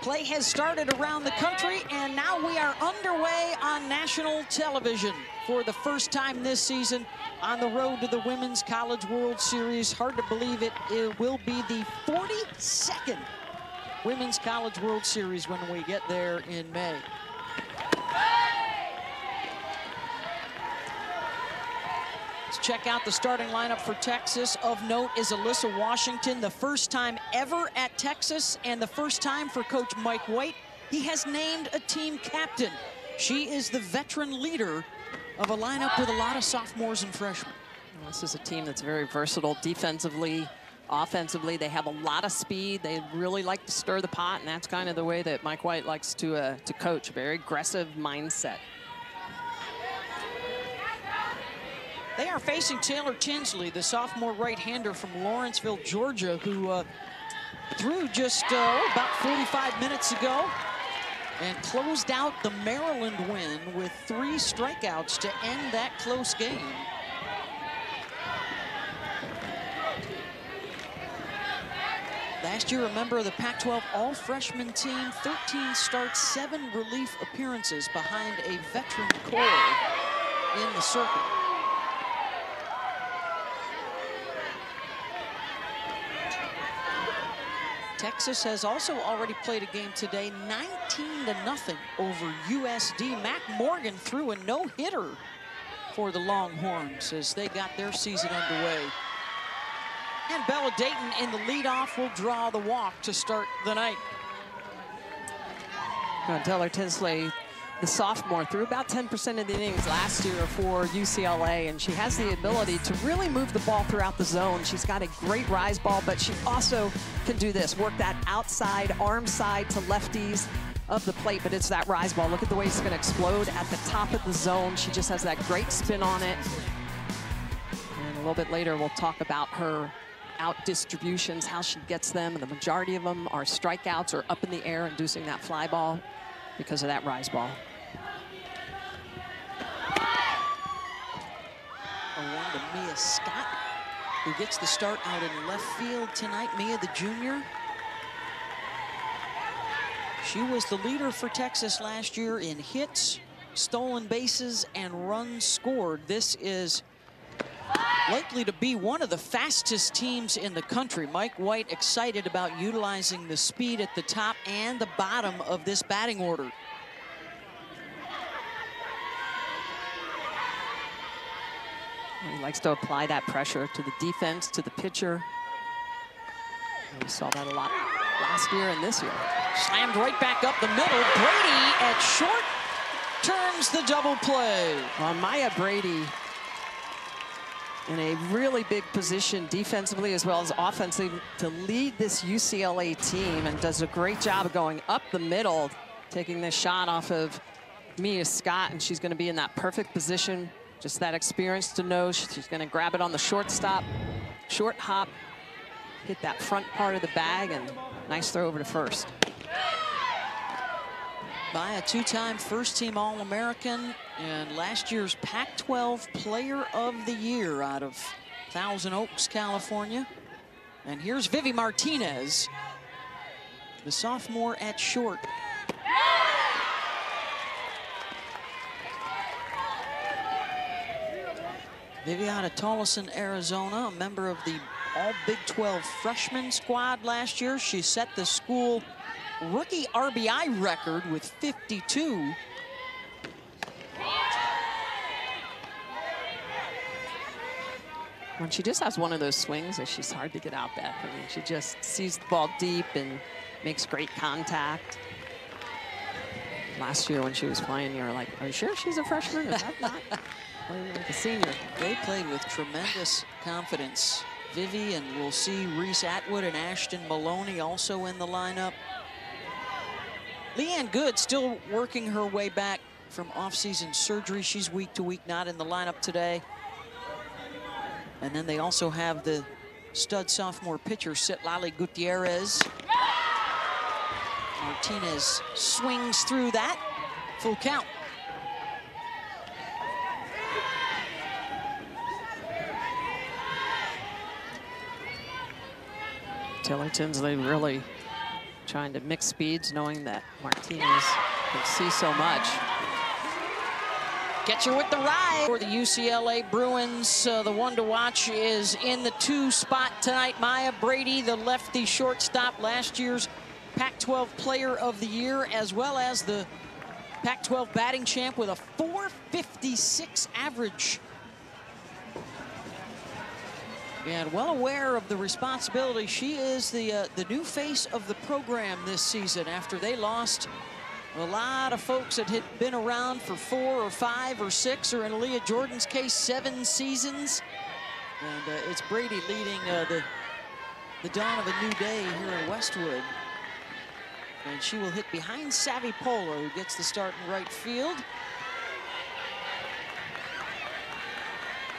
Play has started around the country, and now we are underway on national television for the first time this season on the road to the Women's College World Series. Hard to believe it will be the 42nd Women's College World Series when we get there in May. Let's check out the starting lineup for Texas. Of note is Alyssa Washington, the first time ever at Texas and the first time for Coach Mike White. He has named a team captain. She is the veteran leader of a lineup with a lot of sophomores and freshmen. This is a team that's very versatile defensively, offensively. They have a lot of speed. They really like to stir the pot, and that's kind of the way that Mike White likes to coach. Very aggressive mindset. They are facing Taylor Tinsley, the sophomore right-hander from Lawrenceville, Georgia, who threw just about 45 minutes ago and closed out the Maryland win with 3 strikeouts to end that close game. Last year, a member of the Pac-12 all-freshman team, 13 starts, 7 relief appearances behind a veteran core in the circle. Texas has also already played a game today, 19-0 over USD. Mac Morgan threw a no-hitter for the Longhorns as they got their season underway. And Bella Dayton in the leadoff will draw the walk to start the night. Taylor Tinsley, the sophomore, threw about 10% of the innings last year for UCLA, and she has the ability to really move the ball throughout the zone. She's got a great rise ball, but she also can do this, work that outside arm side to lefties of the plate, but it's that rise ball. Look at the way it's going to explode at the top of the zone. She just has that great spin on it. And a little bit later, we'll talk about her out distributions, how she gets them, and the majority of them are strikeouts or up in the air, inducing that fly ball because of that rise ball. One to Mia Scott, who gets the start out in left field tonight. Mia, the junior. She was the leader for Texas last year in hits, stolen bases, and runs scored. This is likely to be one of the fastest teams in the country. Mike White excited about utilizing the speed at the top and the bottom of this batting order. He likes to apply that pressure to the defense, to the pitcher. And we saw that a lot last year and this year. Slammed right back up the middle. Brady at short turns the double play. Well, Maya Brady in a really big position defensively as well as offensively to lead this UCLA team, and does a great job of going up the middle, taking this shot off of Mia Scott, and she's going to be in that perfect position. Just that experience to know she's going to grab it on the shortstop, short hop, hit that front part of the bag, and nice throw over to first. By a 2-time first-team All-American and last year's Pac-12 Player of the Year out of Thousand Oaks, California. And here's Vivi Martinez, the sophomore at short. Vivi out of Tolleson, Arizona, a member of the All-Big 12 freshman squad last year. She set the school rookie RBI record with 52. When she just has one of those swings that she's hard to get out back. I mean, she just sees the ball deep and makes great contact. Last year when she was playing, you were like, are you sure she's a freshman? Is that not playing like a senior? They played with tremendous confidence. Vivi, and we'll see Reese Atwood and Ashton Maloney also in the lineup. Leanne Good still working her way back from off-season surgery. She's week to week, not in the lineup today. And then they also have the stud sophomore pitcher, Citlali Gutierrez. Martinez swings through that. Full count. Taylor Tinsley really trying to mix speeds, knowing that Martinez can see so much. Gets her with the ride for the UCLA Bruins. The one to watch is in the 2 spot tonight. Maya Brady, the lefty shortstop, last year's Pac-12 Player of the Year, as well as the Pac-12 batting champ with a .456 average. And well aware of the responsibility. She is the new face of the program this season after they lost a lot of folks that had been around for 4 or 5 or 6, or in Aaliyah Jordan's case, 7 seasons. And it's Brady leading the dawn of a new day here in Westwood. And she will hit behind Savvy Pola, who gets the start in right field.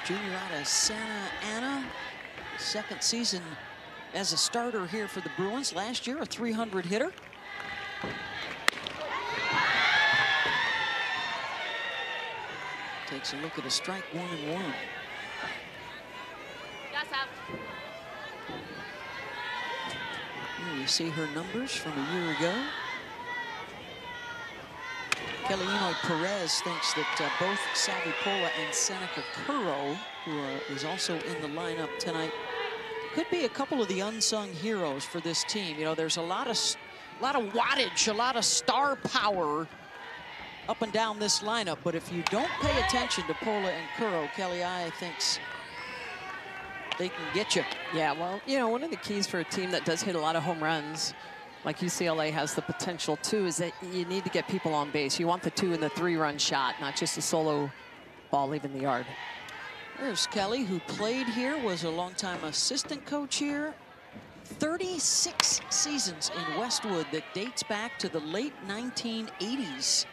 Junior out of Santa Ana. Second season as a starter here for the Bruins. Last year, a .300 hitter. Takes a look at a strike, 1-1. You see her numbers from a year ago. Kelly Perez thinks that both Savvy Pola and Seneca Curro, who is also in the lineup tonight, could be a couple of the unsung heroes for this team. You know, there's a lot of wattage, a lot of star power up and down this lineup, but if you don't pay attention to Pola and Curro, Kelly thinks they can get you. Yeah, well, you know, one of the keys for a team that does hit a lot of home runs, like UCLA has the potential to, is that you need to get people on base. You want the 2- and the 3-run shot, not just a solo ball leaving the yard. There's Kelly, who played here, was a longtime assistant coach here. 36 seasons in Westwood that dates back to the late 1980s.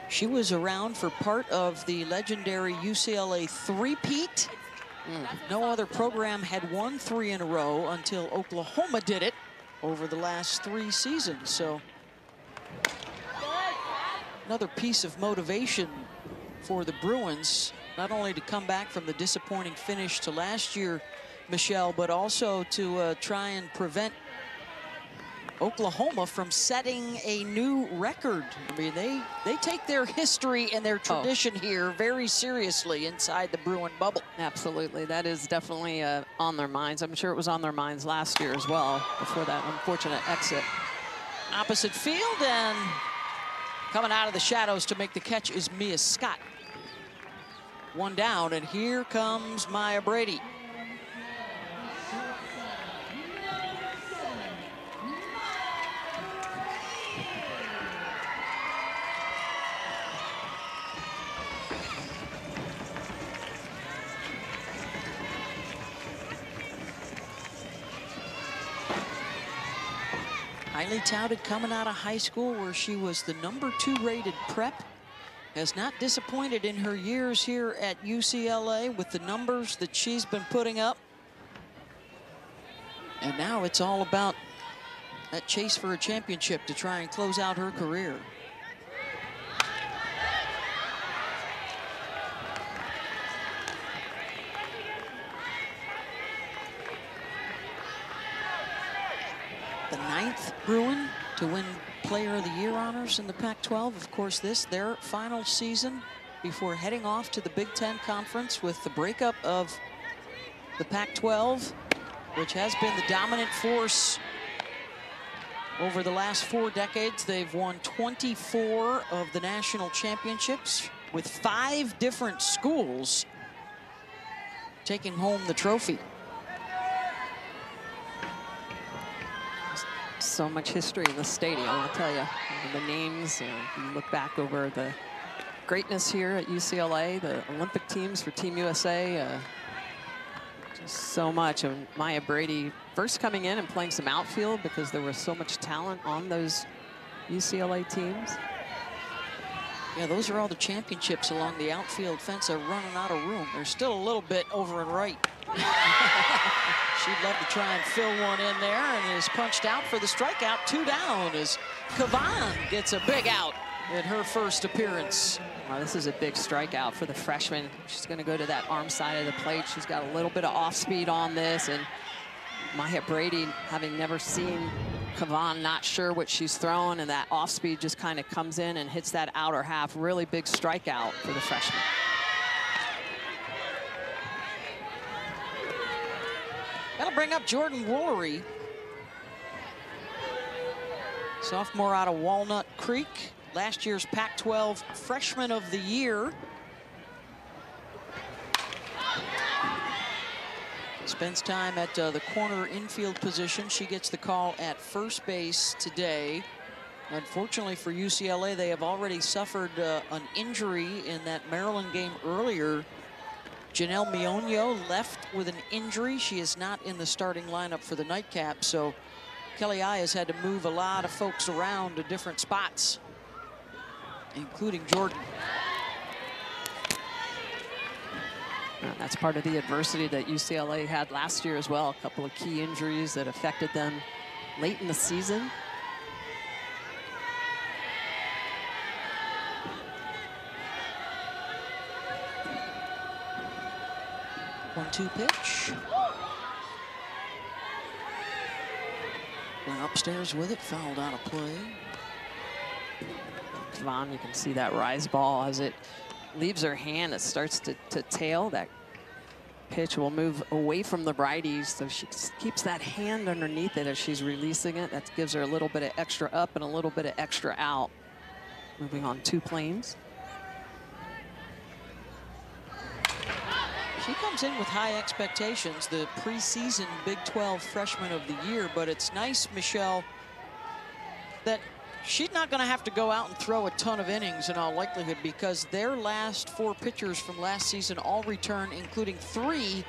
She was around for part of the legendary UCLA three-peat. No other program had won 3 in a row until Oklahoma did it over the last 3 seasons. So another piece of motivation for the Bruins, not only to come back from the disappointing finish to last year, Michelle, but also to try and prevent Oklahoma from setting a new record. I mean, they take their history and their tradition here very seriously inside the Bruin bubble. Absolutely, that is definitely on their minds. I'm sure it was on their minds last year as well, before that unfortunate exit. Opposite field, and coming out of the shadows to make the catch is Mia Scott. 1 down, and here comes Maya Brady. Highly touted coming out of high school, where she was the #2 rated prep. Has not disappointed in her years here at UCLA with the numbers that she's been putting up. And now it's all about that chase for a championship to try and close out her career. The 9th Bruin to win Player of the Year honors in the Pac-12. Of course, this their final season before heading off to the Big Ten Conference with the breakup of the Pac-12, which has been the dominant force over the last 4 decades. They've won 24 of the national championships, with 5 different schools taking home the trophy. So much history in the stadium, I'll tell you. And the names, you look back over the greatness here at UCLA, the Olympic teams for Team USA, just so much. And Maya Brady first coming in and playing some outfield because there was so much talent on those UCLA teams. Yeah, those are all the championships along the outfield fence. Are running out of room. There's still a little bit over and right. She'd love to try and fill one in there, and is punched out for the strikeout. 2 down as Kavan gets a big out. in her first appearance. Well, this is a big strikeout for the freshman. She's going to go to that arm side of the plate. She's got a little bit of off speed on this, and Maya Brady, having never seen Kavan, not sure what she's throwing, and that off speed just kind of comes in and hits that outer half. Really big strikeout for the freshman. That'll bring up Jordan Woolery, sophomore out of Walnut Creek, last year's Pac-12 Freshman of the Year. Spends time at the corner infield position. She gets the call at first base today. Unfortunately for UCLA, they have already suffered an injury in that Maryland game earlier. Janelle Mionio left with an injury. She is not in the starting lineup for the nightcap, so Kelly I has had to move a lot of folks around to different spots, including Jordan. That's part of the adversity that UCLA had last year as well. A couple of key injuries that affected them late in the season. One-two pitch. Went upstairs with it, fouled out of play. Kavan, you can see that rise ball as it leaves her hand. It starts to tail. That pitch will move away from the righties, so she keeps that hand underneath it as she's releasing it. That gives her a little bit of extra up and a little bit of extra out. Moving on 2 planes. She comes in with high expectations, the preseason Big 12 Freshman of the Year, but it's nice, Michelle, that she's not going to have to go out and throw a ton of innings in all likelihood, because their last 4 pitchers from last season all return, including 3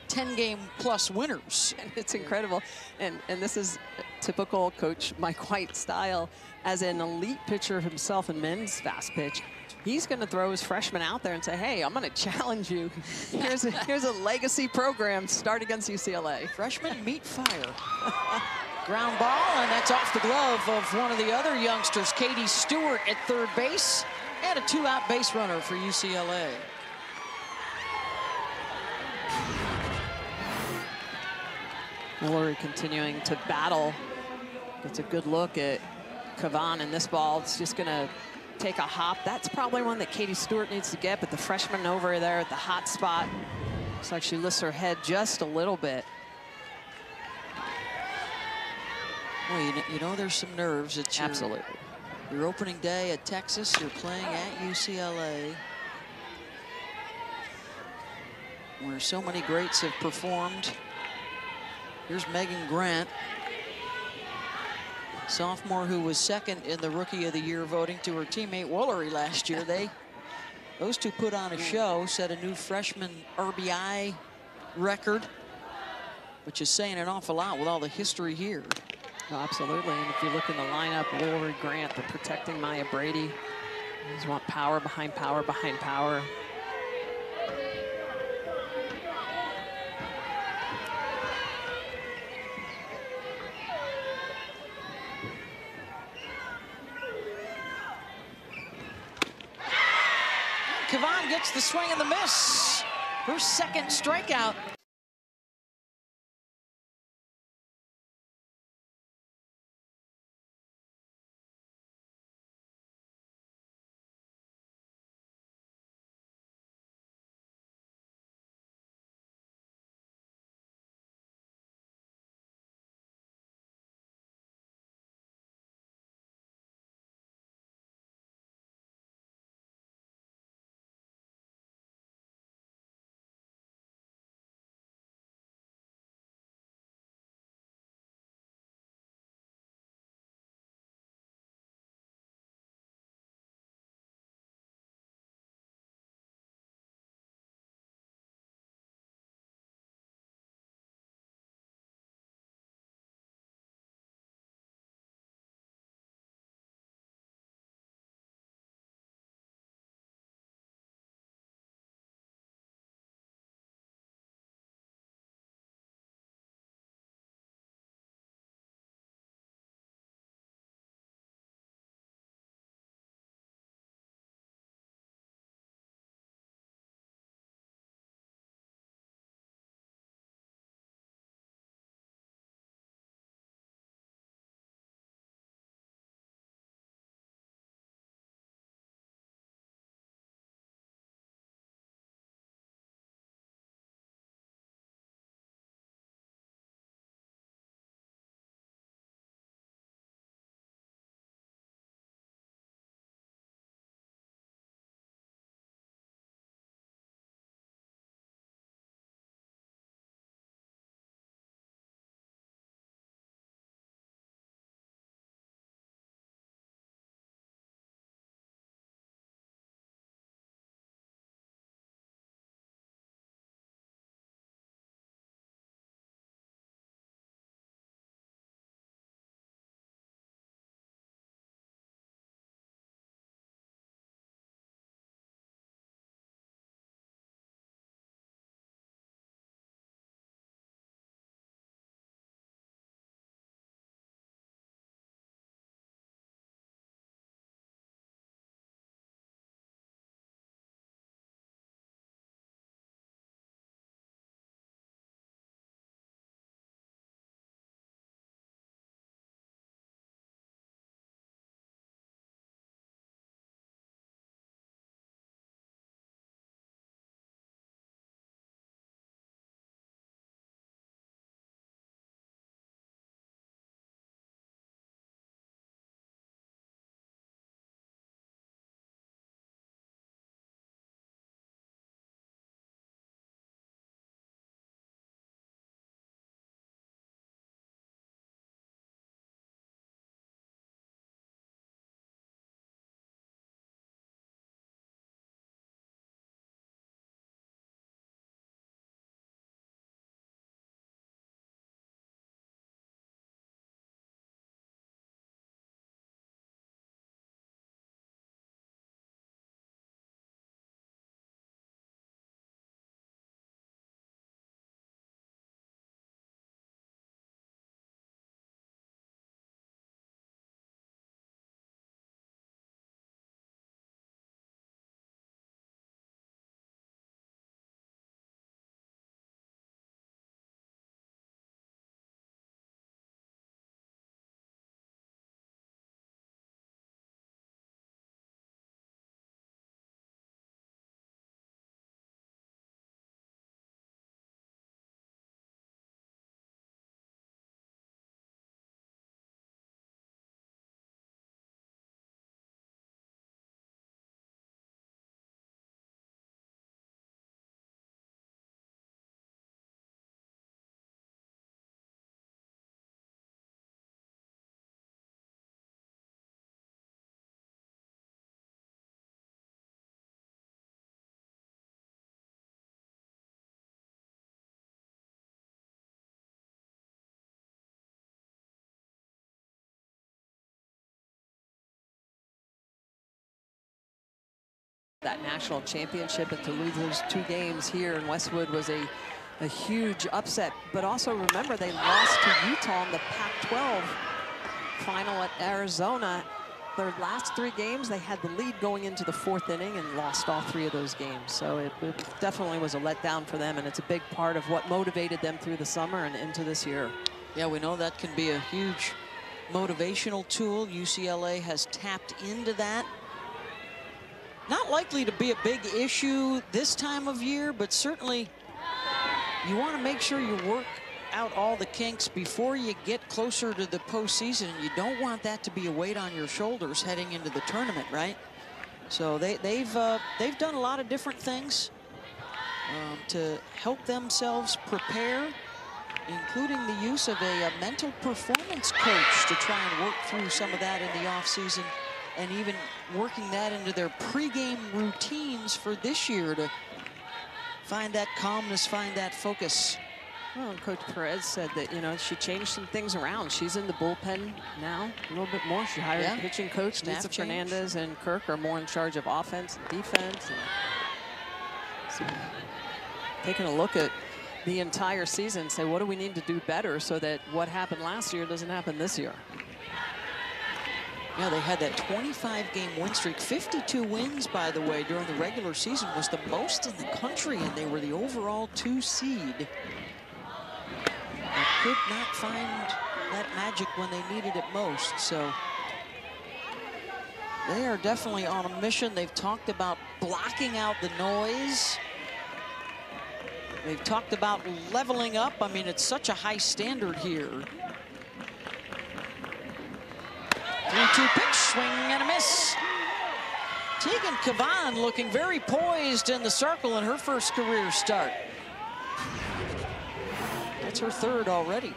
10-game-plus winners. And it's incredible. And this is typical Coach Mike White style. As an elite pitcher himself in men's fast pitch, he's going to throw his freshmen out there and say, hey, I'm going to challenge you. Here's a legacy program. Start against UCLA. Freshmen meet fire. Ground ball, and that's off the glove of one of the other youngsters, Katie Stewart at third base, and a 2-out base runner for UCLA. Woolery continuing to battle. Gets a good look at Kavan, and this ball is just going to take a hop. That's probably one that Katie Stewart needs to get, but the freshman over there at the hot spot, looks like she lifts her head just a little bit. Well, you know there's some nerves. It's absolutely your opening day at Texas. You're playing at UCLA, where so many greats have performed. Here's Megan Grant, sophomore who was second in the Rookie of the Year voting to her teammate Woolery last year. Those two put on a show, set a new freshman RBI record, which is saying an awful lot with all the history here. Oh, absolutely, and if you look in the lineup, Woolery, Grant, they're protecting Maya Brady. You just want power behind power behind power. Kavan gets the swing and the miss. Her second strikeout. that national championship, and to lose those 2 games here in Westwood was a huge upset. But also remember, they lost to Utah in the Pac-12 final at Arizona. Their last 3 games, they had the lead going into the 4th inning and lost all 3 of those games. So it definitely was a letdown for them, and it's a big part of what motivated them through the summer and into this year. Yeah, we know that can be a huge motivational tool. UCLA has tapped into that. Not likely to be a big issue this time of year, but certainly you want to make sure you work out all the kinks before you get closer to the postseason. You don't want that to be a weight on your shoulders heading into the tournament, right? So they've done a lot of different things to help themselves prepare, including the use of a mental performance coach to try and work through some of that in the offseason, and even working that into their pregame routines for this year to find that calmness, find that focus. Well, Coach Perez said that, you know, she changed some things around. She's in the bullpen now a little bit more. She hired a pitching coach. Lisa Fernandez and Kirk are more in charge of offense and defense. And so taking a look at the entire season, say, what do we need to do better so that what happened last year doesn't happen this year? Yeah, they had that 25-game win streak. 52 wins, by the way, during the regular season was the most in the country, and they were the overall 2 seed. They could not find that magic when they needed it most. So they are definitely on a mission. They've talked about blocking out the noise. They've talked about leveling up. I mean, it's such a high standard here. 3-2 pitch, swing and a miss. Tegan Cavan looking very poised in the circle in her first career start. That's her 3rd already.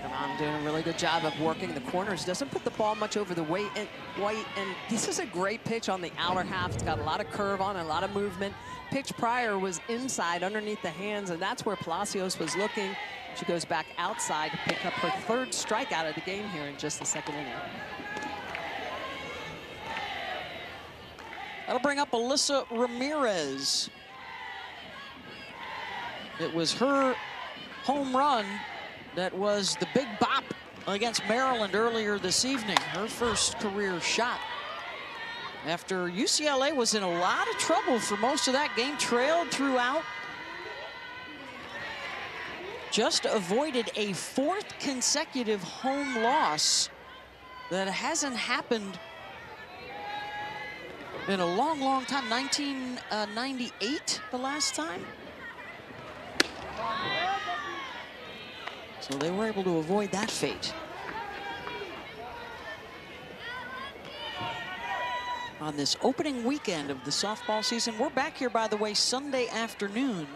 Cavan doing a really good job of working the corners. Doesn't put the ball much over the white, and this is a great pitch on the outer half. It's got a lot of curve on it, a lot of movement. Pitch prior was inside underneath the hands, and that's where Palacios was looking. She goes back outside to pick up her 3rd strikeout of the game here in just the 2nd inning. That'll bring up Alyssa Ramirez. It was her home run that was the big bop against Maryland earlier this evening. Her first career shot. After UCLA was in a lot of trouble for most of that game, trailed throughout. Just avoided a 4th consecutive home loss that hasn't happened in a long, long time. 1998, the last time. So they were able to avoid that fate. On this opening weekend of the softball season. We're back here, by the way, Sunday afternoon.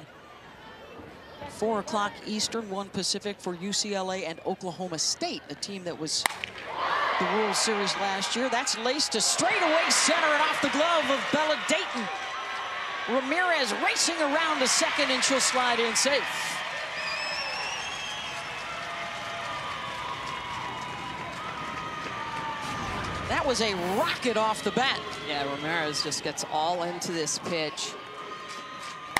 4 o'clock Eastern, 1 Pacific for UCLA and Oklahoma State, a team that was the World Series last year. That's laced to straightaway center and off the glove of Bella Dayton. Ramirez racing around to second, and she'll slide in safe. That was a rocket off the bat. Yeah, Ramirez just gets all into this pitch.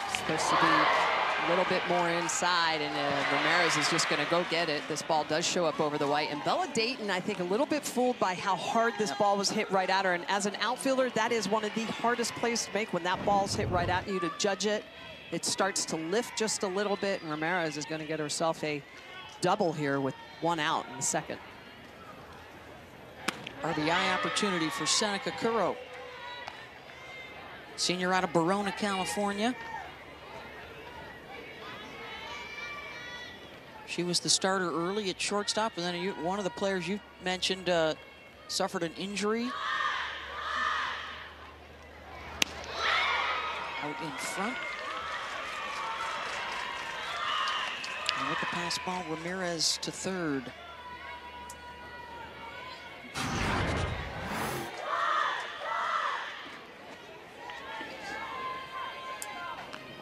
It's supposed to be a little bit more inside, and Ramirez is just going to go get it. This ball does show up over the white. And Bella Dayton, I think, a little bit fooled by how hard this ball was hit right at her. And as an outfielder, that is one of the hardest plays to make when that ball's hit right at you, to judge it. It starts to lift just a little bit, and Ramirez is going to get herself a double here with 1 out in the 2nd. RBI opportunity for Seneca Curro. Senior out of Verona, California. She was the starter early at shortstop, and then one of the players you mentioned suffered an injury. Out in front. And with the pass ball, Ramirez to 3rd.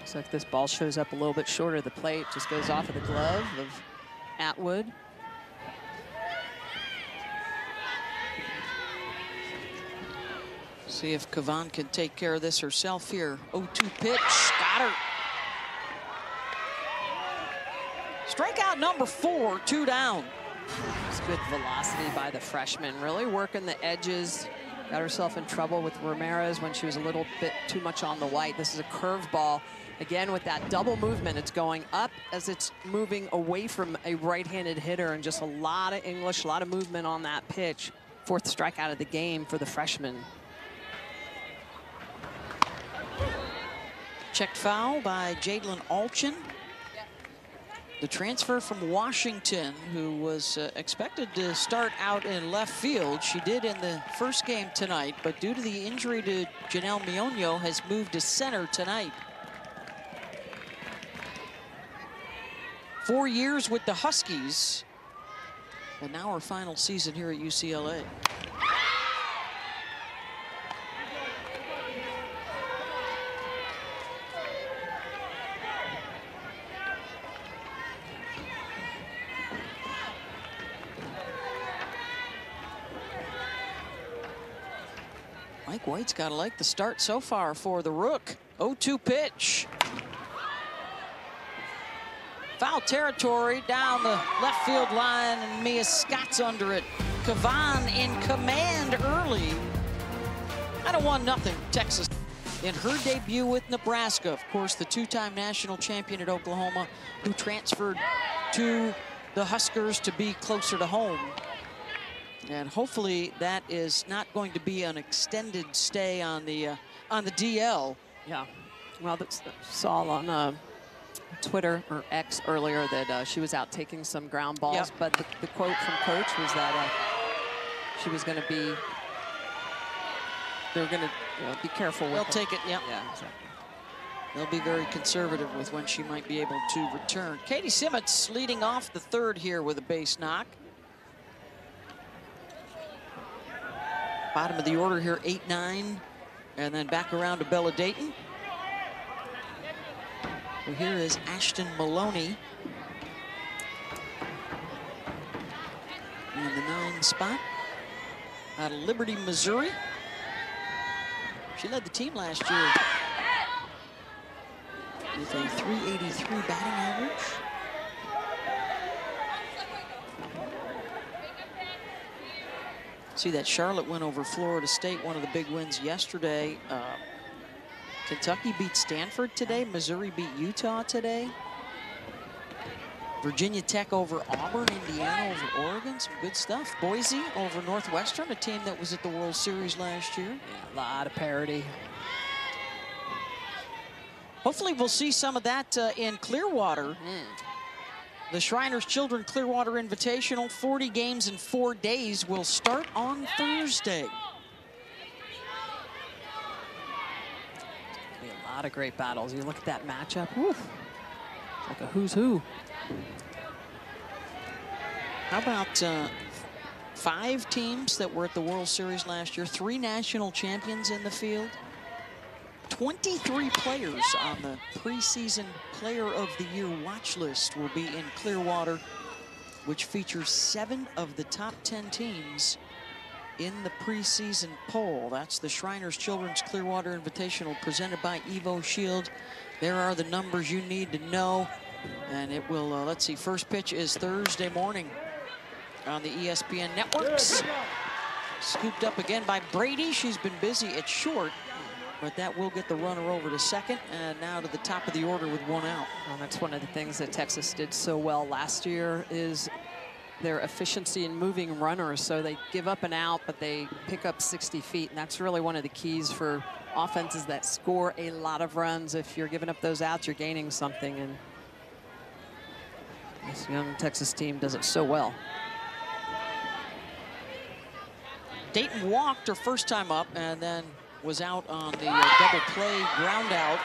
Looks like this ball shows up a little bit shorter of the plate, just goes off of the glove of Atwood. See if Kavan can take care of this herself here. 0-2 pitch, got her. Strikeout number 4, 2 down. It's good velocity by the freshman, really working the edges. Got herself in trouble with Ramirez when she was a little bit too much on the white. This is a curveball. Again, with that double movement, it's going up as it's moving away from a right-handed hitter, and just a lot of English, a lot of movement on that pitch. 4th strikeout of the game for the freshman. Checked foul by Jadlyn Alchin. The transfer from Washington, who was expected to start out in left field. She did in the first game tonight, but due to the injury to Janelle Mioño, has moved to center tonight. 4 years with the Huskies, and now her final season here at UCLA. Mike White's got to like the start so far for the Rook. 0-2 pitch. Foul territory down the left field line, and Mia Scott's under it. Kavan in command early. And a 1-0 Texas. In her debut with Nebraska, of course, the 2-time national champion at Oklahoma, who transferred to the Huskers to be closer to home. And hopefully that is not going to be an extended stay on the DL. Yeah, well, saw on Twitter or X earlier that she was out taking some ground balls, yep. But the quote from Coach was that she was going to be, they're going to be careful with They'll her. take it, yeah. Yeah, exactly. They'll be very conservative with when she might be able to return. Katie Simmons leading off the 3rd here with a base knock. Bottom of the order here, 8-9, and then back around to Bella Dayton. Well, here is Ashton Maloney in the 9 spot out of Liberty, Missouri. She led the team last year with a .383 batting average. See that Charlotte win over Florida State, one of the big wins yesterday. Kentucky beat Stanford today. Missouri beat Utah today. Virginia Tech over Auburn, Indiana over Oregon, some good stuff. Boise over Northwestern, a team that was at the World Series last year. Yeah, a lot of parity. Hopefully we'll see some of that in Clearwater. The Shriners Children Clearwater Invitational, 40 games in 4 days, will start on Thursday. Be a lot of great battles. You look at that matchup, whew, it's like a who's who. How about 5 teams that were at the World Series last year, 3 national champions in the field, 23 players on the preseason Player of the Year watch list will be in Clearwater, which features 7 of the top 10 teams in the preseason poll. That's the Shriners Children's Clearwater Invitational presented by Evo Shield. There are the numbers you need to know. And it will, let's see, first pitch is Thursday morning on the ESPN networks. Scooped up again by Brady. She's been busy at short, but that will get the runner over to second, and now to the top of the order with 1 out. Well, that's one of the things that Texas did so well last year is their efficiency in moving runners. So they give up an out, but they pick up 60 feet, and that's really one of the keys for offenses that score a lot of runs. If you're giving up those outs, you're gaining something, and this young Texas team does it so well. Dayton walked her first time up and then was out on the double play ground out.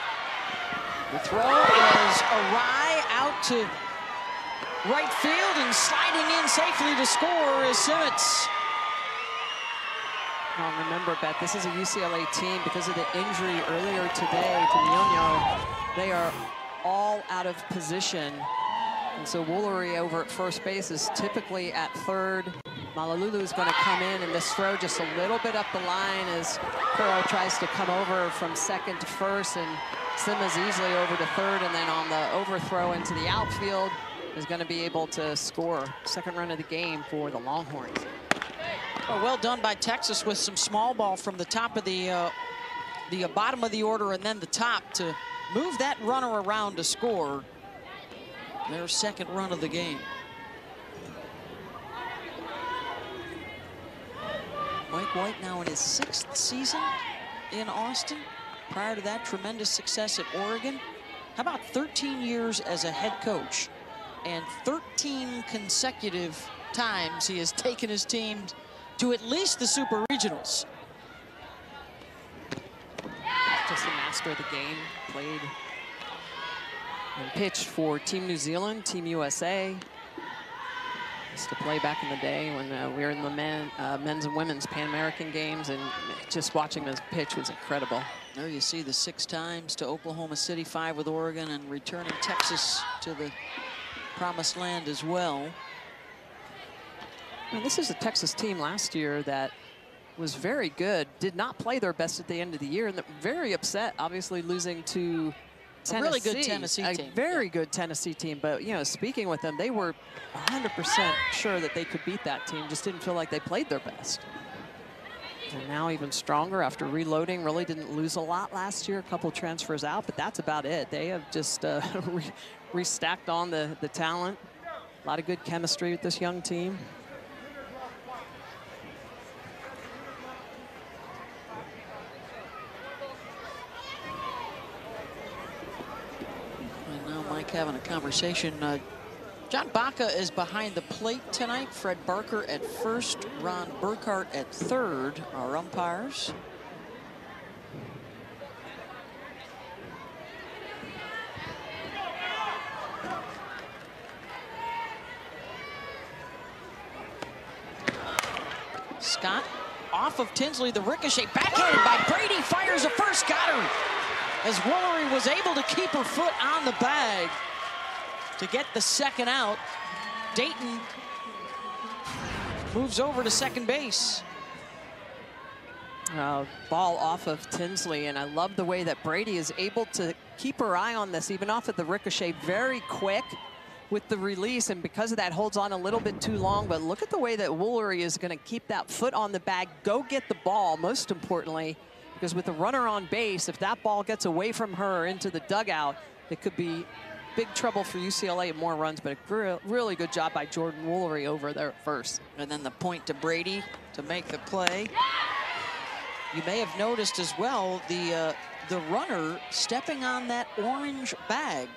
The throw is awry out to right field, and sliding in safely to score is Simmons. Well, remember, Beth, this is a UCLA team because of the injury earlier today to Mioño. They are all out of position. And so Woolery over at first base is typically at third. Malululu is going to come in, and this throw just a little bit up the line as Pearl tries to come over from second to first, and Simmons easily over to third, and then on the overthrow into the outfield is going to be able to score. Second run of the game for the Longhorns. Well done by Texas with some small ball from the top of the bottom of the order and then the top to move that runner around to score their second run of the game. Mike White now in his 6th season in Austin. Prior to that, tremendous success at Oregon. How about 13 years as a head coach and 13 consecutive times he has taken his team to at least the Super Regionals. Just a master of the game, played and pitched for Team New Zealand, Team USA. Used to play back in the day when we were in the men's and women's Pan American games, and just watching him pitch was incredible. There you see the 6 times to Oklahoma City, 5 with Oregon, and returning Texas to the promised land as well. Now, this is a Texas team last year that was very good, did not play their best at the end of the year, and they're very upset, obviously losing to Tennessee. A really good Tennessee team. A very good Tennessee team, but, you know, speaking with them, they were 100% sure that they could beat that team, just didn't feel like they played their best. And now even stronger after reloading, really didn't lose a lot last year, a couple transfers out, but that's about it. They have just restacked on the talent. A lot of good chemistry with this young team. And now Mike having a conversation. John Baca is behind the plate tonight. Fred Barker at first, Ron Burkhart at third, our umpires. Scott off of Tinsley, the ricochet, backhanded by Brady, fires a first, got her. As Woolery was able to keep her foot on the bag to get the second out. Dayton moves over to second base. Ball off of Tinsley, and I love the way that Brady is able to keep her eye on this, even off of the ricochet, very quick with the release, and because of that holds on a little bit too long. But look at the way that Woolery is going to keep that foot on the bag, go get the ball, most importantly, because with the runner on base, if that ball gets away from her into the dugout, it could be big trouble for UCLA, more runs, but a really good job by Jordan Woolery over there at first. And then the point to Brady to make the play. You may have noticed as well the runner stepping on that orange bag.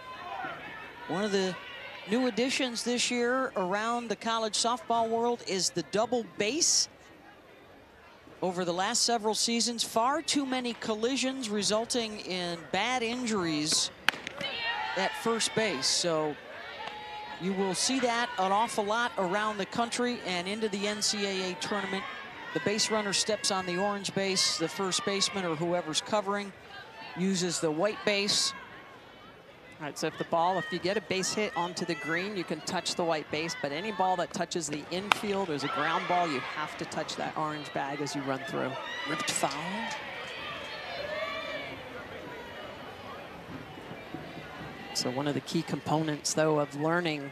One of the new additions this year around the college softball world is the double base. Over the last several seasons, far too many collisions resulting in bad injuries at first base. So you will see that an awful lot around the country and into the NCAA tournament. The base runner steps on the orange base. The first baseman or whoever's covering uses the white base. All right, so if you get a base hit onto the green, you can touch the white base, but any ball that touches the infield or is a ground ball, you have to touch that orange bag as you run through. Ripped foul. So one of the key components, though, of learning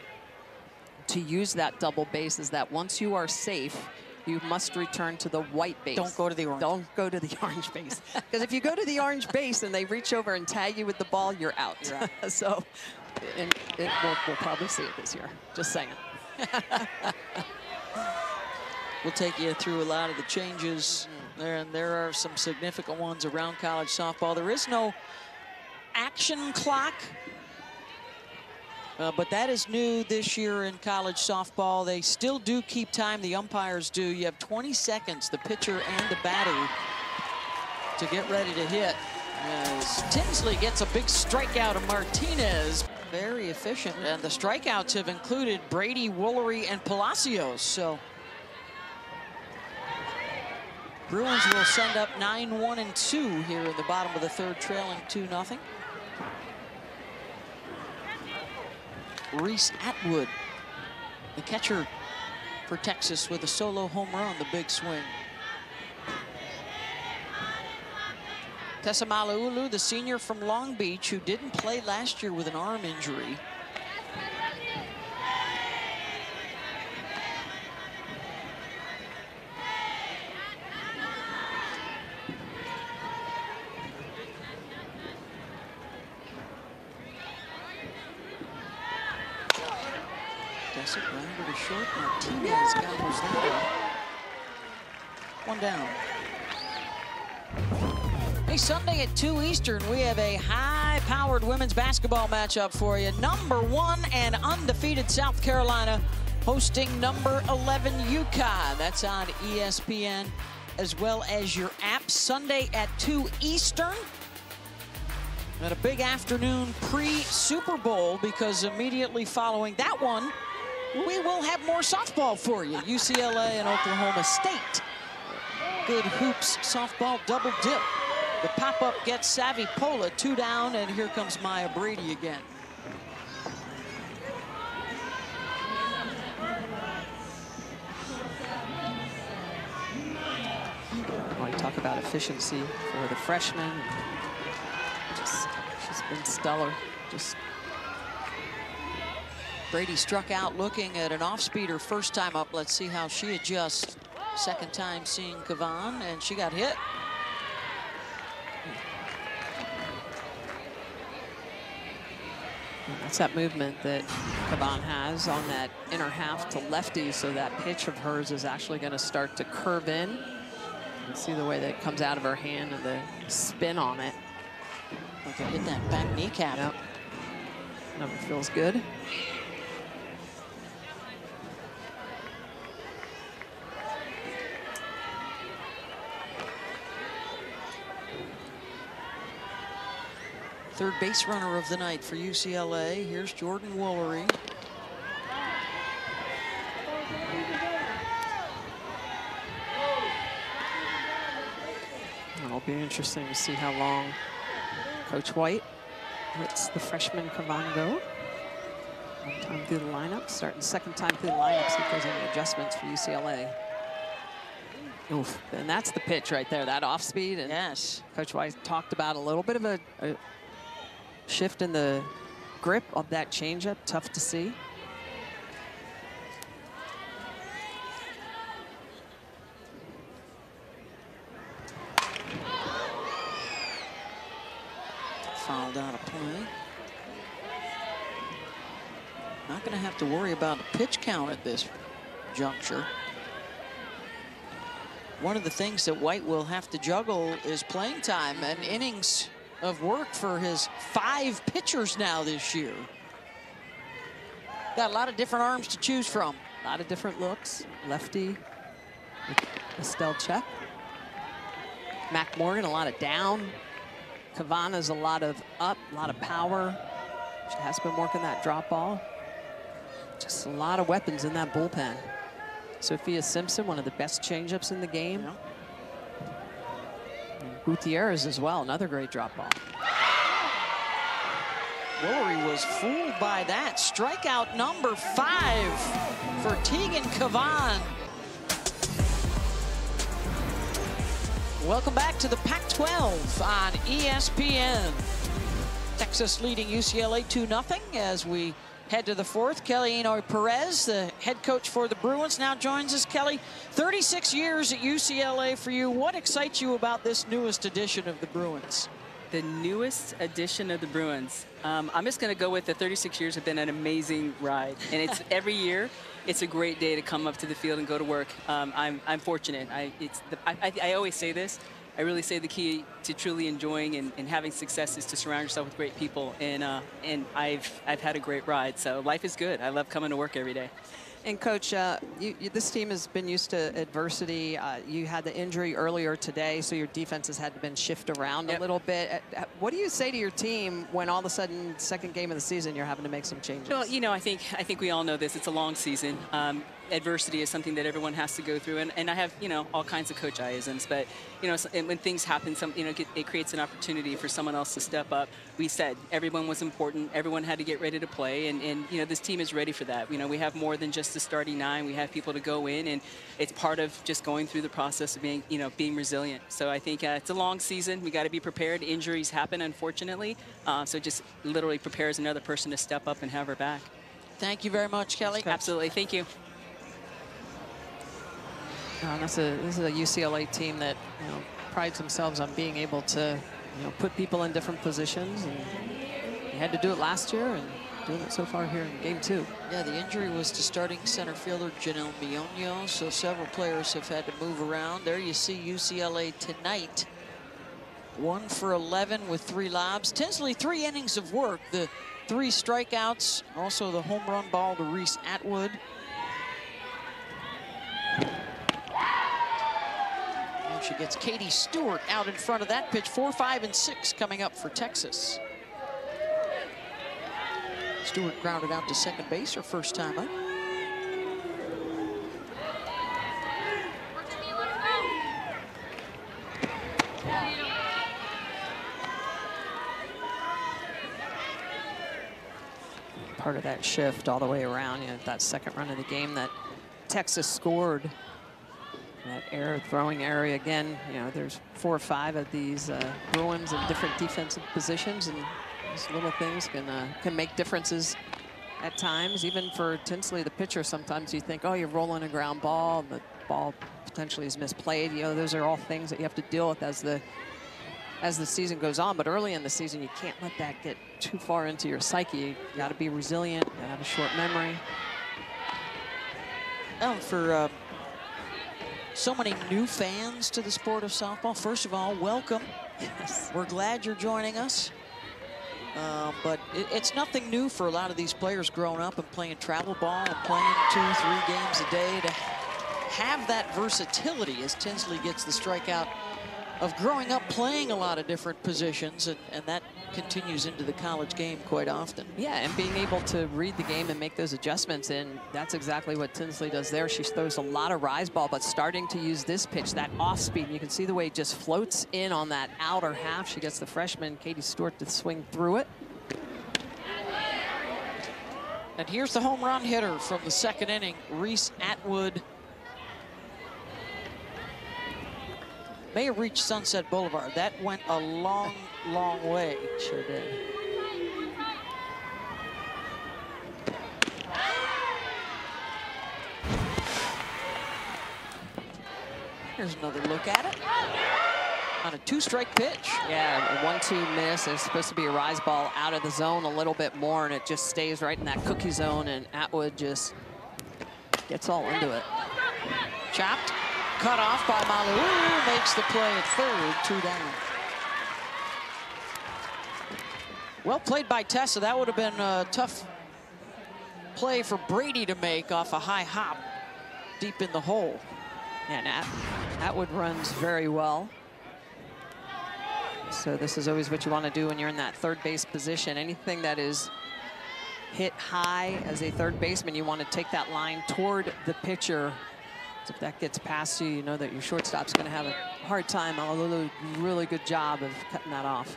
to use that double base is that once you are safe, you must return to the white base. Don't go to the orange. Don't go to the orange base. Because if you go to the orange base and they reach over and tag you with the ball, you're out. You're out. So we'll probably see it this year. Just saying. We'll take you through a lot of the changes there, and there are some significant ones around college softball. There is no action clock. But that is new this year in college softball. They still do keep time. The umpires do. You have 20 seconds, the pitcher and the batter, to get ready to hit. As Tinsley gets a big strikeout of Martinez. Very efficient. And the strikeouts have included Brady, Woolery, and Palacios. So Bruins will send up 9-1-2 here in the bottom of the third, trailing 2-0. Reese Atwood, the catcher for Texas with a solo home run, the big swing. Tessa Malauulu, the senior from Long Beach, who didn't play last year with an arm injury. Tessa grounded a short. Martinez gathers that one down. Hey, Sunday at 2 Eastern, we have a high-powered women's basketball matchup for you. Number 1 and undefeated South Carolina hosting number 11 UConn. That's on ESPN as well as your app. Sunday at 2 Eastern. And a big afternoon pre-Super Bowl, because immediately following that one, we will have more softball for you. UCLA and Oklahoma State. Good hoops softball double dip. The pop-up gets Savvy Pola 2 down, and here comes Maya Brady again. Well, you talk about efficiency for the freshman. She's been stellar. Brady struck out looking at an off-speeder first time up. Let's see how she adjusts. Second time seeing Kavan, and she got hit. That's that movement that Kavan has on that inner half to lefty, so that pitch of hers is actually going to start to curve in. You can see the way that it comes out of her hand and the spin on it. Okay, hit that back kneecap. Yep. Never feels good. Third base runner of the night for UCLA. Here's Jordan Woolery. It'll be interesting to see how long Coach White lets the freshman Kavan go. One time through the lineup, starting second time through the lineup, see if there's any adjustments for UCLA. Oof, and that's the pitch right there, that off speed. And yes, Coach White talked about a little bit of a shift in the grip of that changeup, tough to see. Fouled out of play. Not going to have to worry about a pitch count at this juncture. One of the things that White will have to juggle is playing time and innings of work for his 5 pitchers now this year. Got a lot of different arms to choose from. A lot of different looks. Lefty, Estelle Check. Mac Morgan, a lot of down. Kavana's a lot of up, a lot of power. She has been working that drop ball. Just a lot of weapons in that bullpen. Sophia Simpson, one of the best changeups in the game. Yeah. Gutierrez as well, another great drop ball. Woolery was fooled by that. Strikeout number 5 for Tegan Kavan. Welcome back to the Pac-12 on ESPN. Texas leading UCLA 2-0 as we head to the 4th. Kelly Inoue Perez, the head coach for the Bruins, now joins us. Kelly, 36 years at UCLA for you. What excites you about this newest edition of the Bruins? The newest edition of the Bruins. I'm just going to go with the 36 years have been an amazing ride. And it's every year, it's a great day to come up to the field and go to work. I'm fortunate. I always say this. I really say the key to truly enjoying and having success is to surround yourself with great people. And I've had a great ride. So life is good. I love coming to work every day. And Coach, this team has been used to adversity. You had the injury earlier today, so your defenses had been shift around a little bit. What do you say to your team when all of a sudden, second game of the season, you're having to make some changes? Well, you know, I think we all know this. It's a long season. Adversity is something that everyone has to go through, and I have, you know, all kinds of coach-isms, but, you know, when things happen, it creates an opportunity for someone else to step up. We said everyone was important, everyone had to get ready to play, and you know, this team is ready for that. You know, we have more than just just the starting 9. We have people to go in, and it's part of just going through the process of being, being resilient. So I think it's a long season. We got to be prepared. Injuries happen, unfortunately. So it just literally prepares another person to step up and have her back. Thank you very much, Kelly. Absolutely. Thank you. This is a UCLA team that prides themselves on being able to put people in different positions, and they had to do it last year and doing it so far here in game 2. Yeah, the injury was to starting center fielder Janelle Mionio, so several players have had to move around. There you see UCLA tonight, 1 for 11 with 3 lobs. Tinsley, 3 innings of work, the 3 strikeouts, also the home run ball to Reese Atwood. She gets Katie Stewart out in front of that pitch. 4, 5, and 6 coming up for Texas. Stewart grounded out to second base her first time up. Part of that shift all the way around, that second run of the game that Texas scored. That throwing area again, there's 4 or 5 of these Bruins in different defensive positions, and these little things can make differences at times. Even for Tinsley, the pitcher, sometimes you think, oh, you're rolling a ground ball, and the ball potentially is misplayed. Those are all things that you have to deal with as the season goes on. But early in the season, you can't let that get too far into your psyche. You got to be resilient. You got to have a short memory. For so many new fans to the sport of softball, first of all, welcome. Yes. We're glad you're joining us. But it's nothing new for a lot of these players growing up and playing travel ball and playing 2-3 games a day to have that versatility as Tinsley gets the strikeout of growing up playing a lot of different positions, and that continues into the college game quite often. Yeah, and being able to read the game and make those adjustments, and that's exactly what Tinsley does there. She throws a lot of rise ball, but starting to use this pitch, that off speed. You can see the way it just floats in on that outer half. She gets the freshman, Katie Stewart, to swing through it. And here's the home run hitter from the second inning, Reese Atwood. May have reached Sunset Boulevard. That went a long, long way. Sure did. Here's another look at it. On a 2-strike pitch. Yeah, a 1-2 miss. It's supposed to be a rise ball out of the zone a little bit more, and it just stays right in that cookie zone, and Atwood just gets all into it. Chopped. Cut off by Malou, makes the play at third, 2 down. Well played by Tessa. That would have been a tough play for Brady to make off a high hop deep in the hole. And Atwood runs very well. So this is always what you want to do when you're in that third base position. Anything that is hit high as a third baseman, you want to take that line toward the pitcher. If that gets past you, you know that your shortstop's going to have a hard time. Malulu, really good job of cutting that off.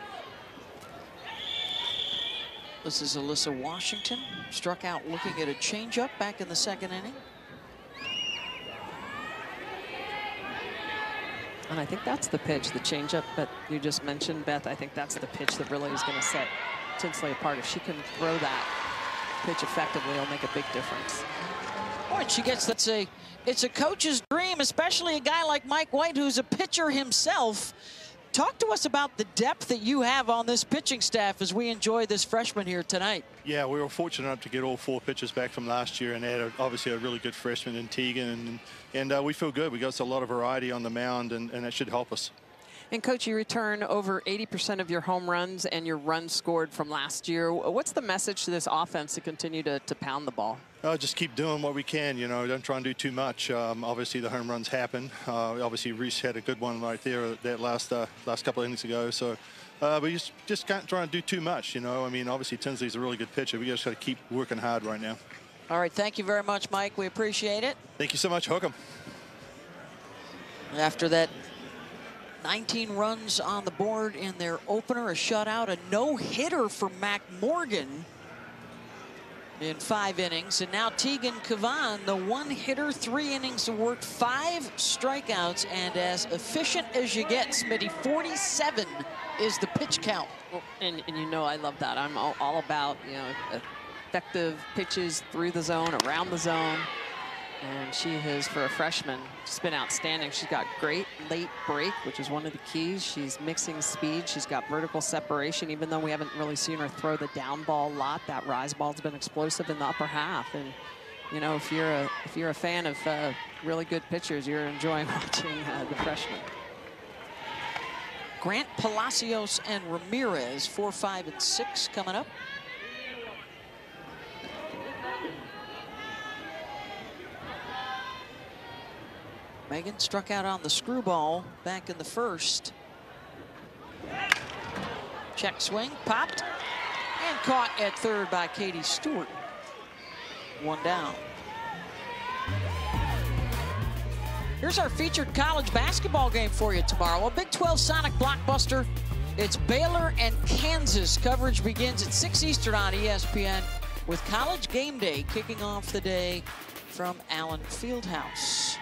This is Alyssa Washington, struck out looking at a changeup back in the second inning. And I think that's the pitch, the changeup that you just mentioned, Beth. I think that's the pitch that really is going to set Tinsley apart. If she can throw that pitch effectively, it'll make a big difference. Oh, and she gets, it's a coach's dream, especially a guy like Mike White, who's a pitcher himself. Talk to us about the depth that you have on this pitching staff as we enjoy this freshman here tonight. Yeah, we were fortunate enough to get all 4 pitchers back from last year, and they had obviously a really good freshman in Tegan, and we feel good. We got a lot of variety on the mound, and that should help us. And Coach, you return over 80% of your home runs and your runs scored from last year. What's the message to this offense to continue to pound the ball? Just keep doing what we can, don't try and do too much. Obviously the home runs happen. Obviously Reese had a good one right there that last couple of innings ago. So we just can't try and do too much, I mean, obviously Tinsley's a really good pitcher. We just got to keep working hard right now. All right, thank you very much, Mike. We appreciate it. Thank you so much. Hook 'em. After that 19 runs on the board in their opener, a shutout, a no-hitter for Mac Morgan in 5 innings. And now Tegan Cavan, the one-hitter, 3 innings of work, 5 strikeouts, and as efficient as you get, Smitty. 47 is the pitch count. Well, and you know I love that. I'm all about, you know, effective pitches through the zone, around the zone. And she has, for a freshman, just been outstanding. She's got great late break, which is one of the keys. She's mixing speed. She's got vertical separation, even though we haven't really seen her throw the down ball a lot. That rise ball's been explosive in the upper half. And, you know, if you're a fan of really good pitchers, you're enjoying watching the freshman. Grant, Palacios, and Ramirez, 4, 5, and 6 coming up. Megan struck out on the screwball back in the first. Check swing, popped, and caught at third by Katie Stewart. 1 down. Here's our featured college basketball game for you tomorrow. A Big 12 Sonic blockbuster. It's Baylor and Kansas. Coverage begins at 6 Eastern on ESPN with College Game Day kicking off the day from Allen Fieldhouse.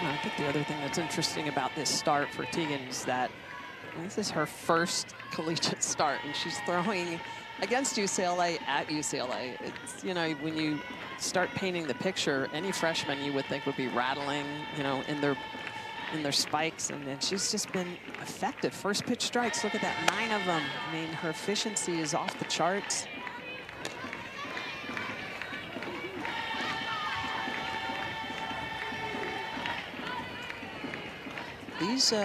I think the other thing that's interesting about this start for Tegan is that this is her first collegiate start, and she's throwing against UCLA at UCLA. It's, you know, when you start painting the picture, any freshman you would think would be rattling, you know, in their spikes, and then she's just been effective. First pitch strikes, look at that, 9 of them. I mean, her efficiency is off the charts.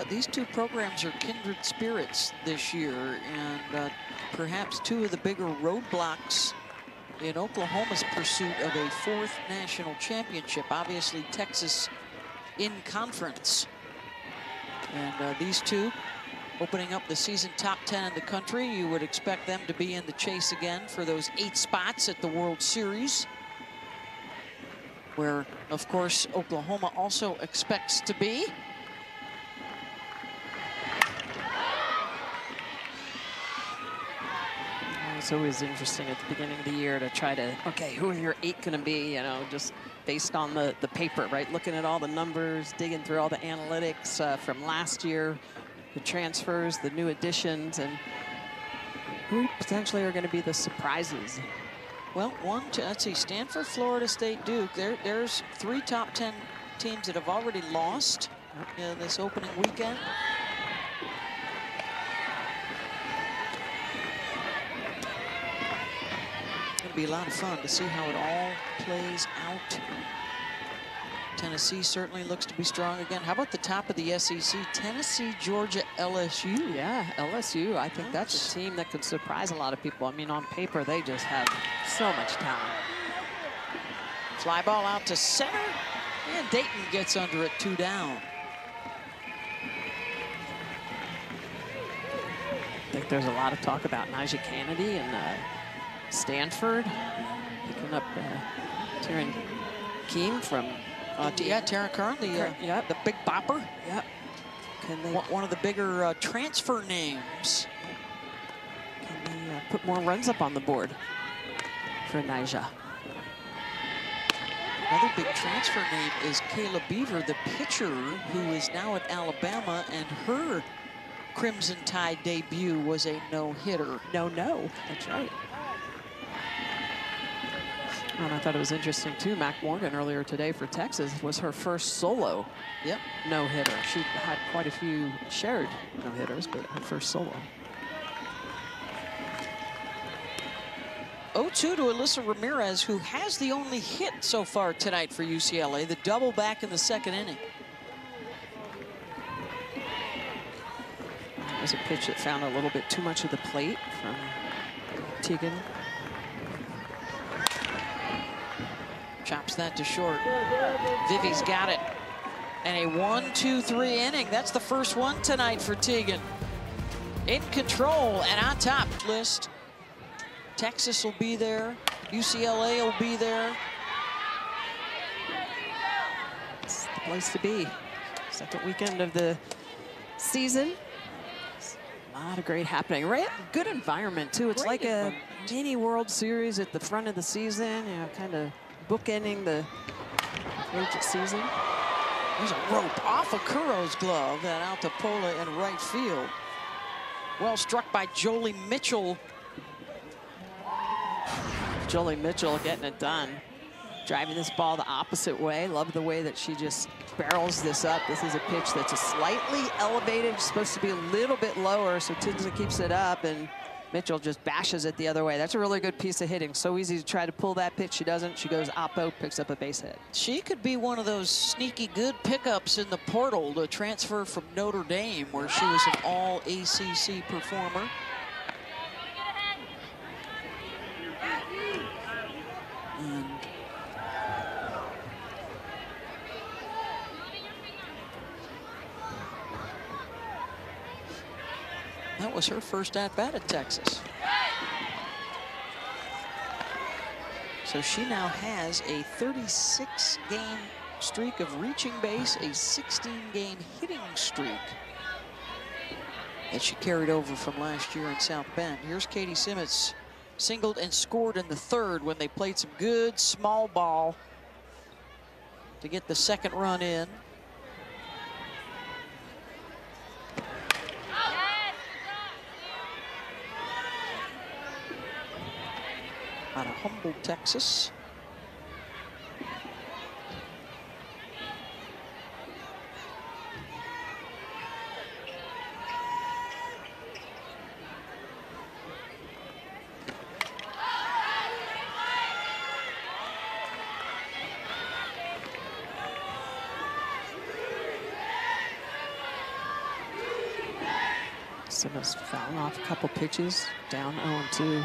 These 2 programs are kindred spirits this year, and perhaps 2 of the bigger roadblocks in Oklahoma's pursuit of a 4th national championship. Obviously, Texas in conference. And these 2 opening up the season top 10 in the country. You would expect them to be in the chase again for those 8 spots at the World Series, where, of course, Oklahoma also expects to be. It's always interesting at the beginning of the year to try to, okay, who are your 8 going to be, you know, just based on the paper, right? Looking at all the numbers, digging through all the analytics from last year, the transfers, the new additions, and who potentially are going to be the surprises. Well, let's see, Stanford, Florida State, Duke. There's 3 top 10 teams that have already lost this opening weekend. Be a lot of fun to see how it all plays out. Tennessee certainly looks to be strong again. How about the top of the SEC? Tennessee, Georgia, LSU. Yeah, LSU. I think that's a team that could surprise a lot of people. I mean, on paper, they just have so much talent. Fly ball out to center, and Dayton gets under it, 2 down. I think there's a lot of talk about Nyjah Kennedy and Stanford picking up Taryn Keene from Taryn Kern, the big bopper. Yep. One of the bigger transfer names. Can they put more runs up on the board for Nyjah? Another big transfer name is Kayla Beaver, the pitcher who is now at Alabama, and her Crimson Tide debut was a no-hitter. No, that's right. And I thought it was interesting, too. Mac Morgan earlier today for Texas was her first solo no-hitter. She had quite a few shared no-hitters, but her first solo. 0-2 to Alyssa Ramirez, who has the only hit so far tonight for UCLA, the double back in the 2nd inning. It was a pitch that found a little bit too much of the plate from Tegan. Chops that to short. Vivi's got it. And a 1-2-3 inning. That's the first one tonight for Tegan. In control and on top list. Texas will be there. UCLA will be there. It's the place to be. Second weekend of the season. A lot of great happening. Right, good environment too. It's like a mini World Series at the front of the season. You know, kind of bookending the collegiate season. There's a rope off of Kuro's glove and out to Pola in right field. Well struck by Jolie Mitchell. Jolie Mitchell getting it done. Driving this ball the opposite way. Love the way that she just barrels this up. This is a pitch that's a slightly elevated. It's supposed to be a little bit lower, so Tinsley keeps it up, and Mitchell just bashes it the other way. That's a really good piece of hitting. So easy to try to pull that pitch. She doesn't. She goes oppo, picks up a base hit. She could be one of those sneaky good pickups in the portal to transfer from Notre Dame, where she was an all-ACC performer. And that was her first at-bat at Texas. So she now has a 36-game streak of reaching base, a 16-game hitting streak that she carried over from last year in South Bend. Here's Katie Simmons, singled and scored in the third when they played some good small ball to get the second run in. Out of Humboldt, Texas. Simmons fouling off a couple pitches, down 0-2.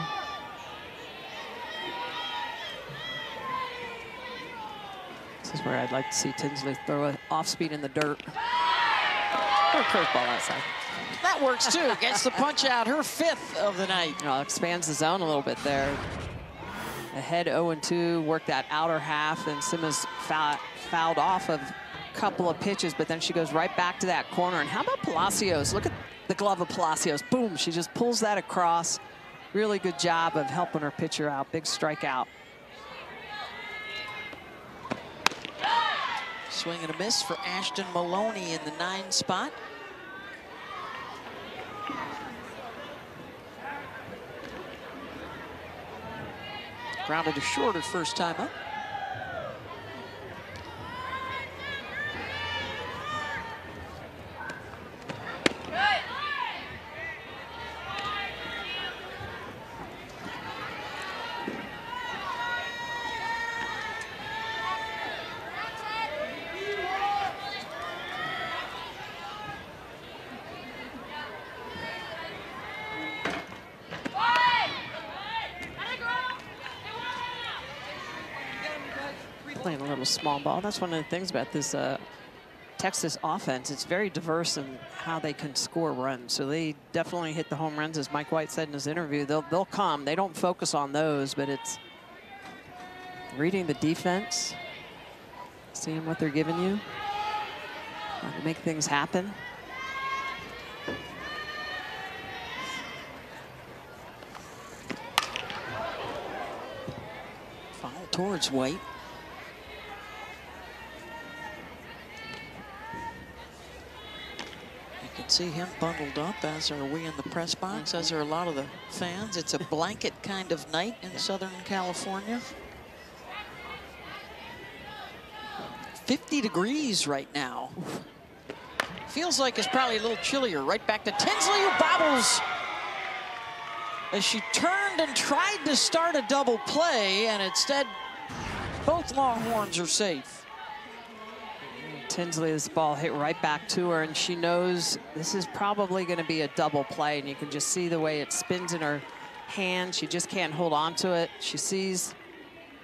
This is where I'd like to see Tinsley throw it off speed in the dirt. Or a curveball outside. That works too. Gets the punch out, her 5th of the night. You know, expands the zone a little bit there. Ahead 0-2, worked that outer half, and Simmons fouled off of a couple of pitches, but then she goes right back to that corner. And how about Palacios? Look at the glove of Palacios. Boom, she just pulls that across. Really good job of helping her pitcher out. Big strikeout. Swing and a miss for Ashton Maloney in the 9 spot. Grounded to short her first time up. Playing a little small ball. That's one of the things about this Texas offense. It's very diverse in how they can score runs. So they definitely hit the home runs, as Mike White said in his interview. They'll come. They don't focus on those, but it's reading the defense, seeing what they're giving you, trying to make things happen. Foul towards White. You can see him bundled up, as are we in the press box, as are a lot of the fans. It's a blanket kind of night in Southern California. 50 degrees right now. Feels like it's probably a little chillier. Right back to Tinsley, who bobbles as she turned and tried to start a double play, and instead both Longhorns are safe. Tinsley, this ball hit right back to her, and she knows this is probably going to be a double play, and you can just see the way it spins in her hand. She just can't hold on to it. She sees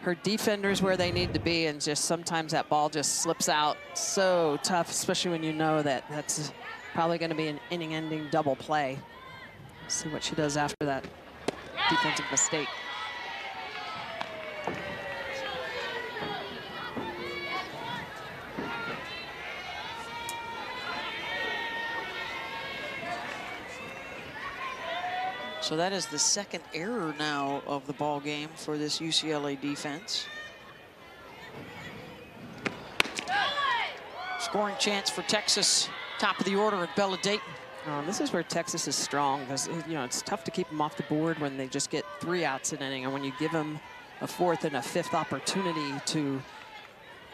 her defenders where they need to be, and just sometimes that ball just slips out. So tough, especially when you know that that's probably going to be an inning-ending double play. See what she does after that defensive mistake. So that is the second error now of the ball game for this UCLA defense. Scoring chance for Texas, top of the order at Bella Dayton. This is where Texas is strong, because it's tough to keep them off the board when they just get 3 outs an inning, and when you give them a 4th and a 5th opportunity to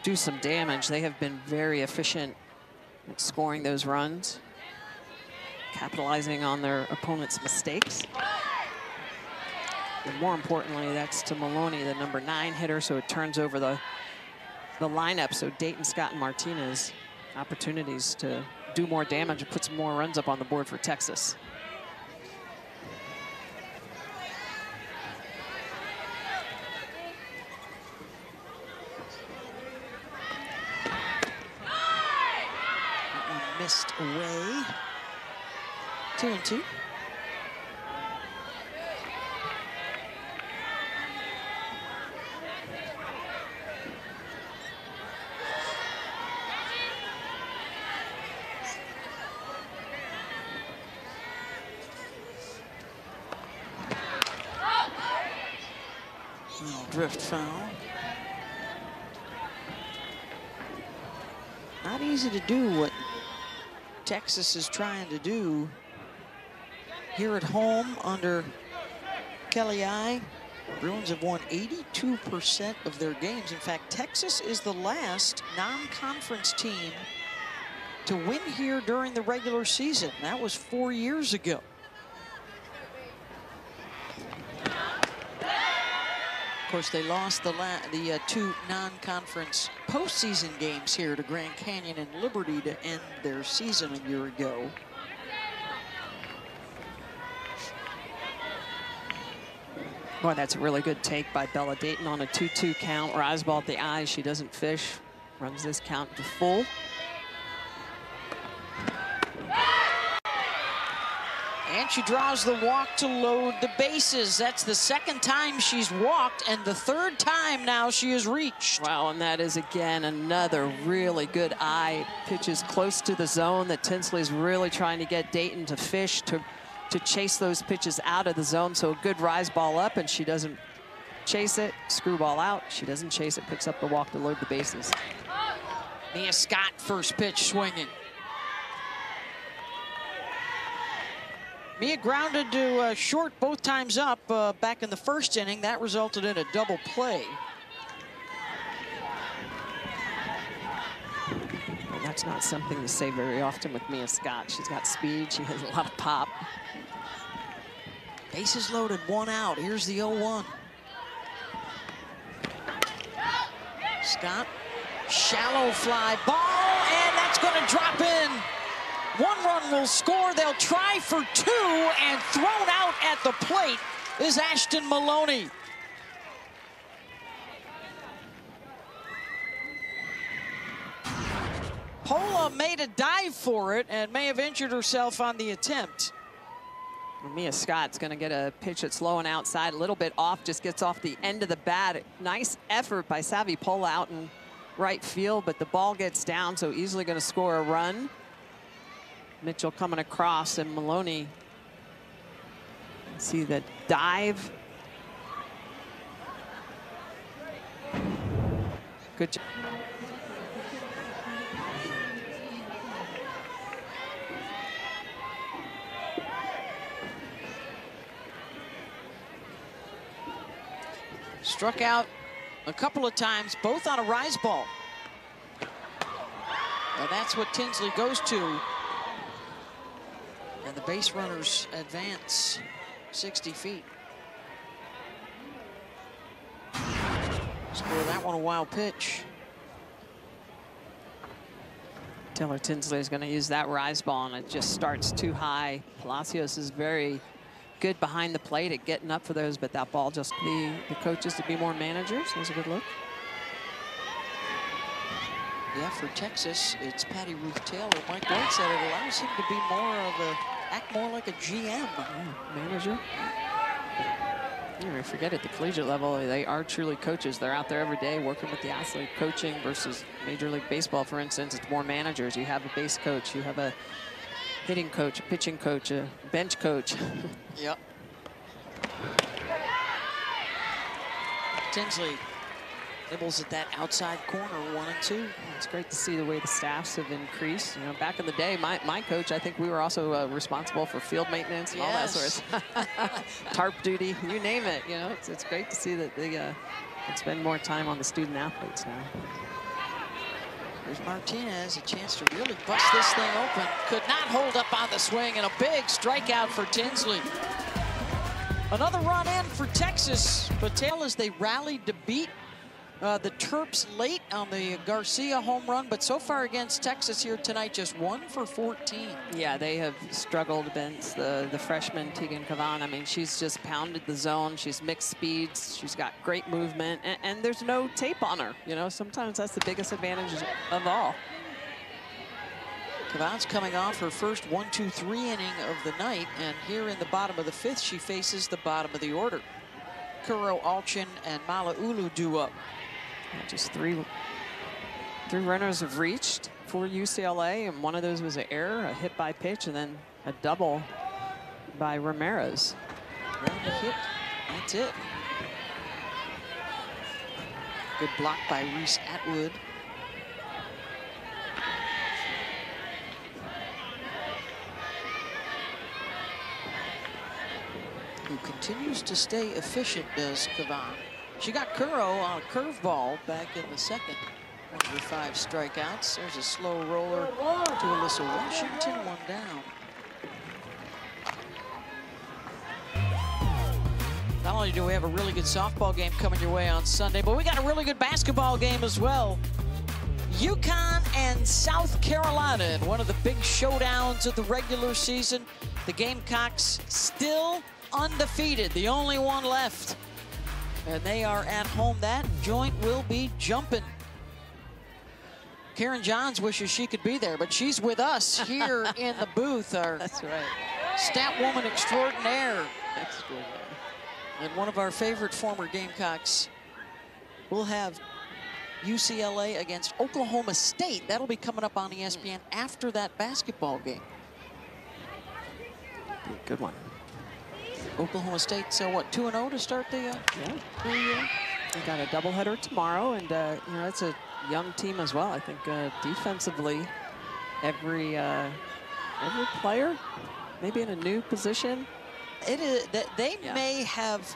do some damage, they have been very efficient at scoring those runs, capitalizing on their opponent's mistakes. And more importantly, that's to Maloney, the number 9 hitter, so it turns over the lineup. So Dayton, Scott, and Martinez opportunities to do more damage and put some more runs up on the board for Texas. That one missed away. 2-2. Drift foul. Not easy to do what Texas is trying to do here at home under Kelly I. Bruins have won 82% of their games. In fact, Texas is the last non-conference team to win here during the regular season. That was 4 years ago. Of course, they lost the 2 non-conference postseason games here to Grand Canyon and Liberty to end their season a year ago. Boy, that's a really good take by Bella Dayton on a 2-2 count. Rise ball at the eye. She doesn't fish. Runs this count to full. And she draws the walk to load the bases. That's the 2nd time she's walked, and the 3rd time now she has reached. Wow, and that is, again, another really good eye. Pitches close to the zone that Tinsley's really trying to get Dayton to fish, to chase those pitches out of the zone. So a good rise ball up, and she doesn't chase it. Screwball out. She doesn't chase it, picks up the walk to load the bases. Mia Scott, first pitch swinging. Mia grounded to short both times up back in the 1st inning. That resulted in a double play. Well, that's not something to say very often with Mia Scott. She's got speed. She has a lot of pop. Bases loaded, 1 out. Here's the 0-1. Scott, shallow fly ball, and that's going to drop in. 1 run will score. They'll try for 2, and thrown out at the plate is Ashton Maloney. Pola made a dive for it and may have injured herself on the attempt. Mia Scott's going to get a pitch that's low and outside, a little bit off, just gets off the end of the bat. Nice effort by Savvy Pola out in right field, but the ball gets down, so easily going to score a run. Mitchell coming across, and Maloney, see the dive. Good job. Struck out a couple of times, both on a rise ball. And that's what Tinsley goes to. And the base runners advance 60 feet. Score that one a wild pitch. Taylor Tinsley is going to use that rise ball, and it just starts too high. Palacios is very good behind the plate at getting up for those, but that ball just the coaches to be more managers. That was a good look. Yeah, for Texas, it's Patty Ruth Taylor. Mike White said it allows him to be act more like a GM. Manager. You forget at the collegiate level, they are truly coaches. They're out there every day working with the athlete. Coaching versus Major League Baseball, for instance, it's more managers. You have a base coach, you have a hitting coach, a pitching coach, a bench coach. Yep. Tinsley nibbles at that outside corner, 1 and 2. It's great to see the way the staffs have increased. You know, back in the day, my coach, I think we were also responsible for field maintenance and all that sort of stuff. Tarp duty, you name it. You know, it's great to see that they can spend more time on the student athletes now. There's Martinez, a chance to really bust this thing open. Could not hold up on the swing, and a big strikeout for Tinsley. Another run in for Texas. Patel as they rallied to beat the Terps late on the Garcia home run, but so far against Texas here tonight, just 1 for 14. Yeah, they have struggled against the freshman Tegan Cavan. I mean, she's just pounded the zone. She's mixed speeds. She's got great movement, and there's no tape on her. You know, sometimes that's the biggest advantage of all. Cavan's coming off her first 1-2-3 inning of the night, and here in the bottom of the 5th, she faces the bottom of the order. Kuro, Alchin, and Malaulu due up. Just three runners have reached for UCLA, and one of those was an error, a hit by pitch, and then a double by Ramirez. Round a hit, that's it. Good block by Reese Atwood. Who continues to stay efficient, does Cavan. She got Kuro on a curveball back in the 2nd. 1 of her 5 strikeouts. There's a slow roller to Alyssa Washington, 1 down. Not only do we have a really good softball game coming your way on Sunday, but we got a really good basketball game as well. UConn and South Carolina in one of the big showdowns of the regular season. The Gamecocks still undefeated, the only one left. And they are at home. That joint will be jumping. Karen Johns wishes she could be there, but she's with us here in the booth. Our That's right. stat woman extraordinaire. And one of our favorite former Gamecocks. We'll have UCLA against Oklahoma State. That'll be coming up on ESPN after that basketball game. Good one. Oklahoma State, so what, 2-0 to start the year? We got a doubleheader tomorrow, and you know, it's a young team as well. I think defensively, every player, maybe in a new position. It is that they may have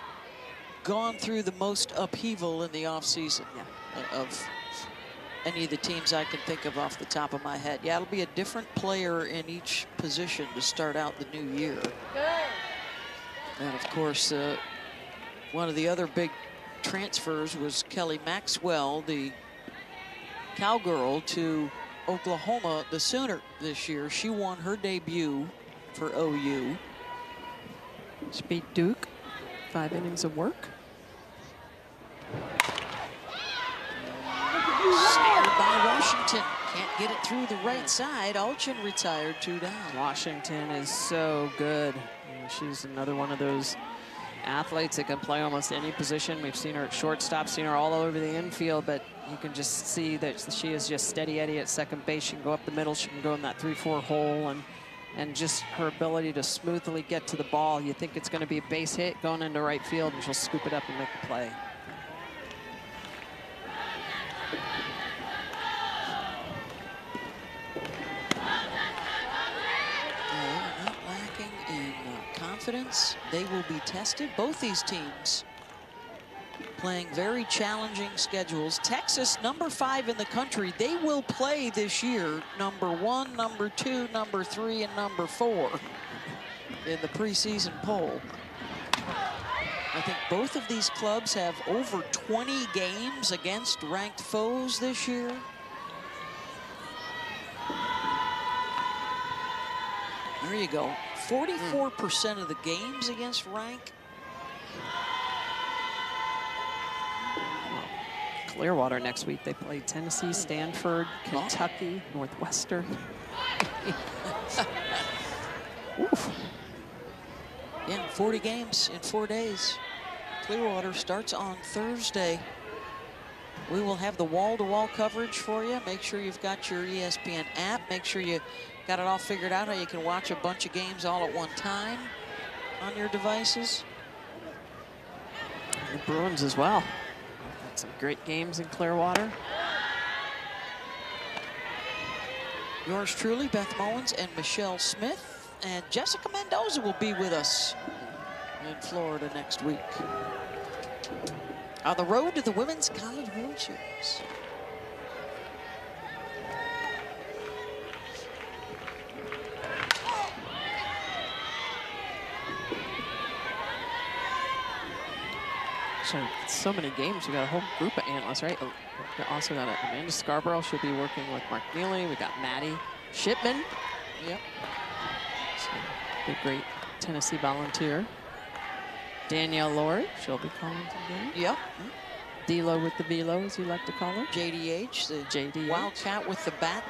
gone through the most upheaval in the offseason of any of the teams I can think of off the top of my head. Yeah, it'll be a different player in each position to start out the new year. And of course, one of the other big transfers was Kelly Maxwell, the cowgirl, to Oklahoma, the Sooner, this year. She won her debut for OU. She beat Duke, 5 innings of work. Snared by Washington. Can't get it through the right side. Alchin retired, 2 down. Washington is so good. She's another one of those athletes that can play almost any position. We've seen her at shortstop, seen her all over the infield, but you can just see that she is just steady Eddie at second base. She can go up the middle, she can go in that 3-4 hole, and just her ability to smoothly get to the ball. You think it's going to be a base hit going into right field, and she'll scoop it up and make the play. Confidence. They will be tested. Both these teams playing very challenging schedules. Texas, number 5 in the country, they will play this year number 1, number 2, number 3, and number 4 in the preseason poll. I think both of these clubs have over 20 games against ranked foes this year. There you go. 44% of the games against rank. Clearwater next week. They play Tennessee, Stanford, Kentucky, Northwestern. Yeah, 40 games in 4 days. Clearwater starts on Thursday. We will have the wall-to-wall coverage for you. Make sure you've got your ESPN app. Make sure you got it all figured out how you can watch a bunch of games all at one time on your devices. The Bruins as well. Had some great games in Clearwater. Yours truly, Beth Mowens and Michelle Smith. And Jessica Mendoza will be with us in Florida next week. On the road to the Women's College World Series. So many games. We got a whole group of analysts, right? Oh, we also got Amanda Scarborough. She'll be working with Mark Neely. We got Maddie Shipman. Yep. So, the great Tennessee Volunteer. Danielle Laurie. She'll be calling today. Yep. D-Lo with the Velo, as you like to call her. JDH, the JDH. Wildcat with the bat.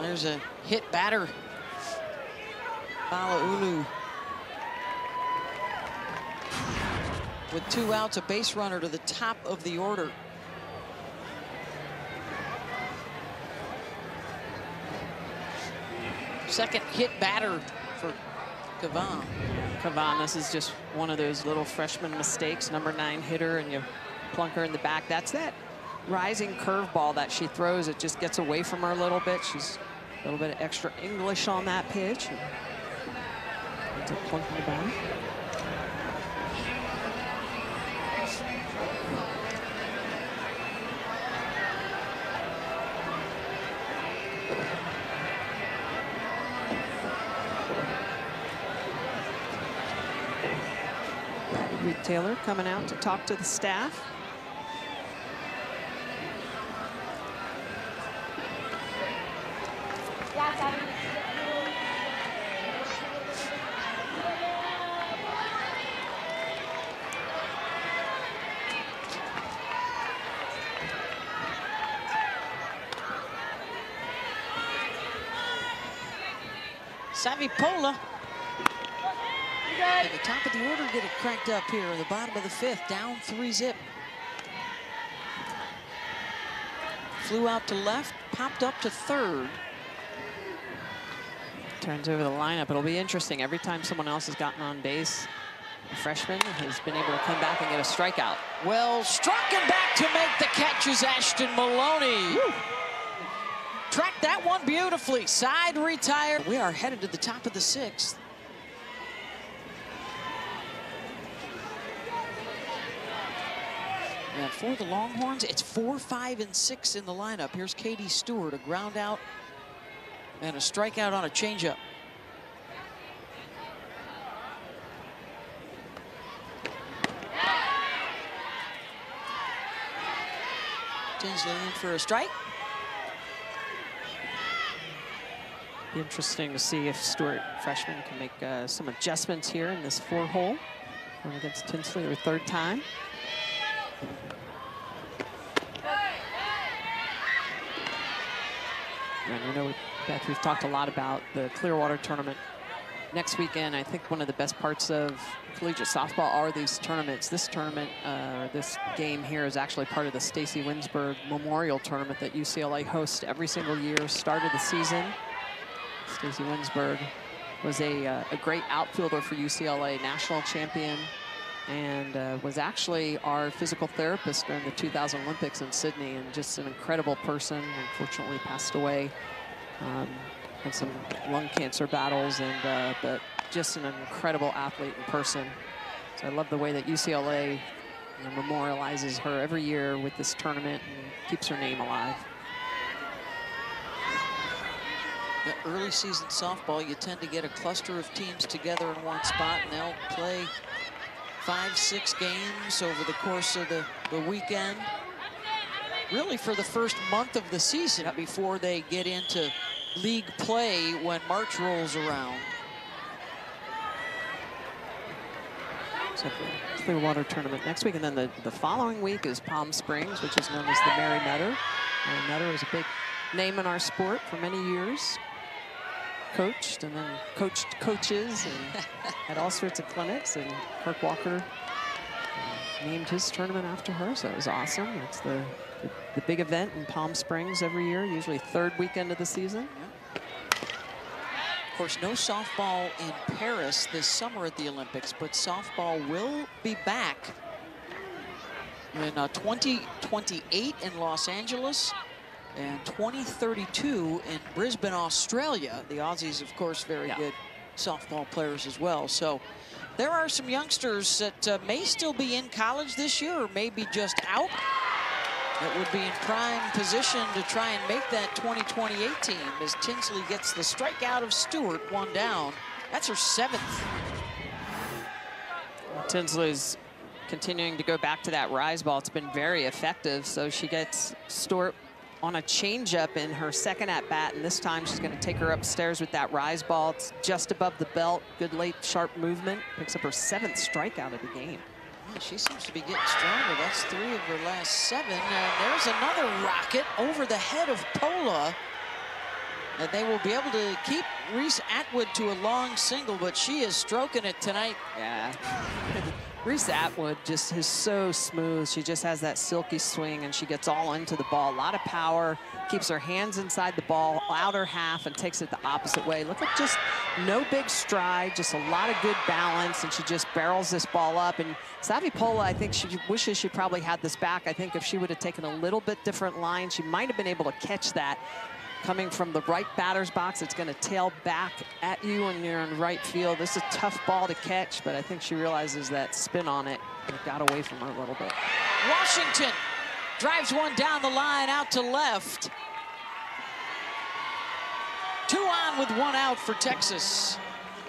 There's a hit batter. Malaulu. With 2 outs, a base runner to the top of the order. Second hit batter for Kavan. Kavan, this is just one of those little freshman mistakes. Number 9 hitter, and you plunk her in the back. That's that rising curveball that she throws. It just gets away from her a little bit. She's a little bit of extra English on that pitch. To plunk in the back. Reed Taylor coming out to talk to the staff. Savipola. At the top of the order, get it cranked up here in the bottom of the 5th, down 3-zip. Flew out to left, popped up to 3rd. Turns over the lineup. It'll be interesting. Every time someone else has gotten on base, a freshman has been able to come back and get a strikeout. Well, striking back to make the catch is Ashton Maloney. Woo. Tracked that one beautifully. Side retired. We are headed to the top of the 6th. And for the Longhorns, it's 4, 5, and 6 in the lineup. Here's Katie Stewart, a ground out and a strikeout on a changeup. Tinsley in for a strike. Be interesting to see if Stewart, freshman, can make some adjustments here in this 4-hole against Tinsley, her 3rd time. And you know, Beth, we've talked a lot about the Clearwater tournament. Next weekend, I think one of the best parts of collegiate softball are these tournaments. This tournament, this game here is actually part of the Stacy Winsberg Memorial Tournament that UCLA hosts every single year. Started the season. Stacy Winsberg was a great outfielder for UCLA, national champion, and was actually our physical therapist during the 2000 Olympics in Sydney, and just an incredible person. Unfortunately passed away. Had some lung cancer battles, and but just an incredible athlete and person. So I love the way that UCLA memorializes her every year with this tournament and keeps her name alive. The early season softball, you tend to get a cluster of teams together in one spot, and they'll play 5, 6 games over the course of the weekend. Really for the first month of the season before they get into league play when March rolls around. So the Clearwater tournament next week, and then the following week is Palm Springs, which is known as the Mary Nutter. Mary Nutter is a big name in our sport for many years. Coached and then coached coaches and had all sorts of clinics, and Kirk Walker named his tournament after her, so it was awesome. It's the big event in Palm Springs every year, usually 3rd weekend of the season. Of course, no softball in Paris this summer at the Olympics, but softball will be back in 2028 in Los Angeles and 2032 in Brisbane, Australia. The Aussies, of course, very good softball players as well. So there are some youngsters that may still be in college this year or maybe just out that would be in prime position to try and make that 2028 team as Tinsley gets the strikeout of Stewart, 1 down. That's her 7th. Tinsley's continuing to go back to that rise ball. It's been very effective. So she gets Stewart on a changeup in her 2nd at bat, and this time she's going to take her upstairs with that rise ball. It's just above the belt. Good late sharp movement. Picks up her 7th strikeout of the game. Well, she seems to be getting stronger. That's 3 of her last 7. And there's another rocket over the head of Pola. And they will be able to keep Reese Atwood to a long single, but she is stroking it tonight. Yeah. Reese Atwood just is so smooth. She just has that silky swing, and she gets all into the ball. A lot of power, keeps her hands inside the ball, outer half, and takes it the opposite way. Look at just no big stride, just a lot of good balance, and she just barrels this ball up. And Savvy Pola, I think she wishes she probably had this back. I think if she would have taken a little bit different line, she might have been able to catch that. Coming from the right batter's box, it's going to tail back at you when you're in right field. This is a tough ball to catch, but I think she realizes that spin on it got away from her a little bit. Washington drives one down the line out to left. 2 on with 1 out for Texas.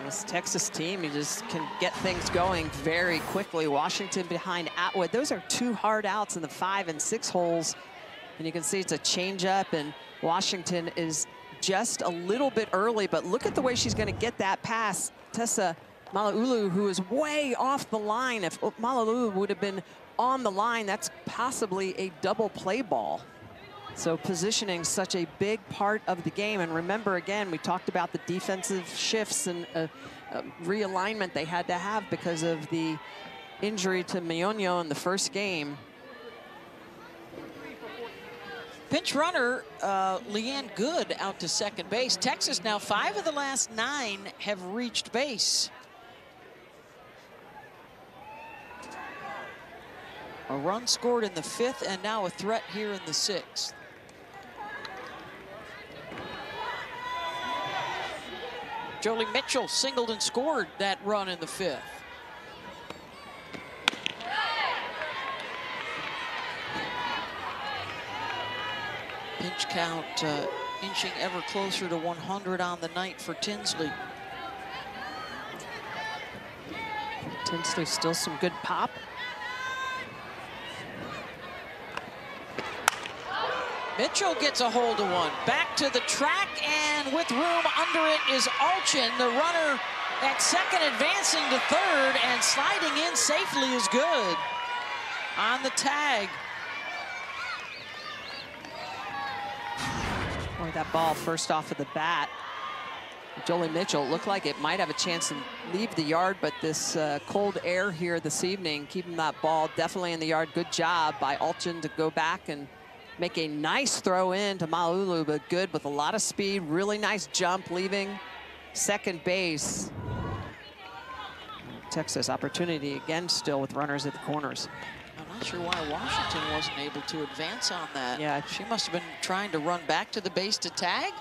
This Texas team, you just can get things going very quickly. Washington behind Atwood. Those are 2 hard outs in the 5 and 6 holes. And you can see it's a changeup, and Washington is just a little bit early, but look at the way she's going to get that pass. Tessa Malauulu, who is way off the line. If Malauulu would have been on the line, that's possibly a double play ball. So positioning such a big part of the game. And remember, again, we talked about the defensive shifts and realignment they had to have because of the injury to Mioño in the first game. Pinch runner, Leanne Good out to second base. Texas now 5 of the last 9 have reached base. A run scored in the 5th and now a threat here in the 6th. Jolie Mitchell singled and scored that run in the 5th. Pinch count inching ever closer to 100 on the night for Tinsley. Tinsley still some good pop. Mitchell gets a hold of one. Back to the track, and with room under it is Alchin. The runner at second advancing to third, and sliding in safely is Good on the tag. Boy, that ball first off of the bat. Jolie Mitchell looked like it might have a chance to leave the yard, but this cold air here this evening, keeping that ball definitely in the yard. Good job by Alchin to go back and make a nice throw in to Malauulu, but Good with a lot of speed, really nice jump, leaving second base. Texas opportunity again still with runners at the corners. I'm not sure why Washington wasn't able to advance on that. Yeah. She must have been trying to run back to the base to tag.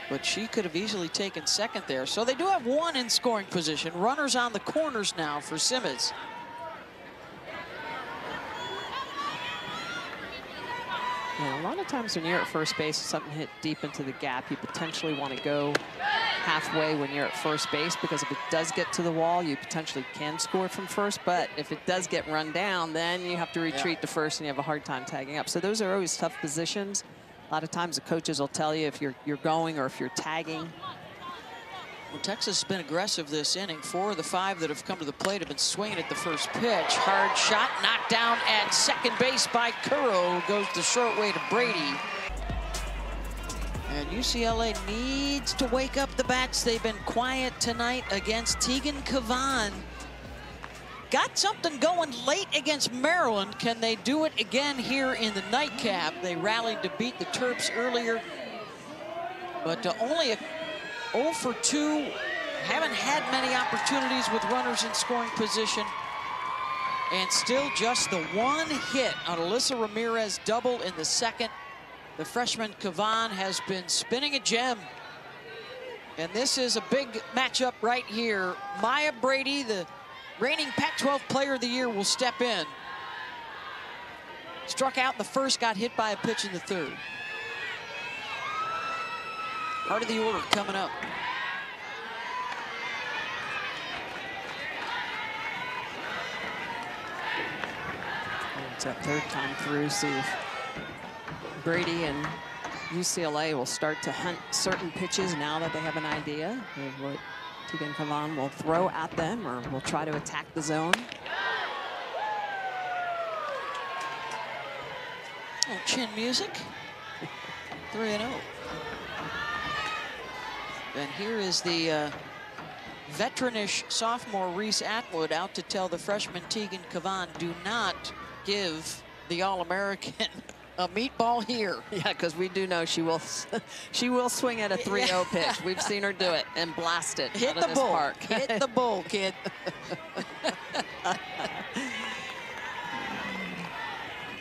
But she could have easily taken second there. So they do have 1 in scoring position. Runners on the corners now for Simmons. Yeah, a lot of times when you're at first base, something hit deep into the gap, you potentially want to go halfway when you're at first base, because if it does get to the wall, you potentially can score from first. But if it does get run down, then you have to retreat to first, and you have a hard time tagging up. So those are always tough positions. A lot of times the coaches will tell you if you're going or if you're tagging. Well, Texas has been aggressive this inning. 4 of the 5 that have come to the plate have been swinging at the first pitch. Hard shot, knocked down at second base by Curro. Goes the short way to Brady. And UCLA needs to wake up the bats. They've been quiet tonight against Tegan Cavan. Got something going late against Maryland. Can they do it again here in the nightcap? They rallied to beat the Terps earlier. But only a 0 for 2. Haven't had many opportunities with runners in scoring position. And still just the one hit on Alyssa Ramirez double in the second. The freshman Kavan has been spinning a gem. And this is a big matchup right here. Maya Brady, the reigning Pac-12 Player of the Year, will step in. Struck out in the first, got hit by a pitch in the third. Heart of the order coming up. It's that third time through. See if Brady and UCLA will start to hunt certain pitches now that they have an idea of what Tegan Kavan will throw at them or will try to attack the zone. Oh, chin music. 3-0. And here is the veteranish sophomore Reese Atwood out to tell the freshman Tegan Kavan, do not give the All-American a meatball here. Yeah, because we do know she will swing at a 3-0 pitch. We've seen her do it and blast it Hit out the of this bull. park. Hit the bull, kid.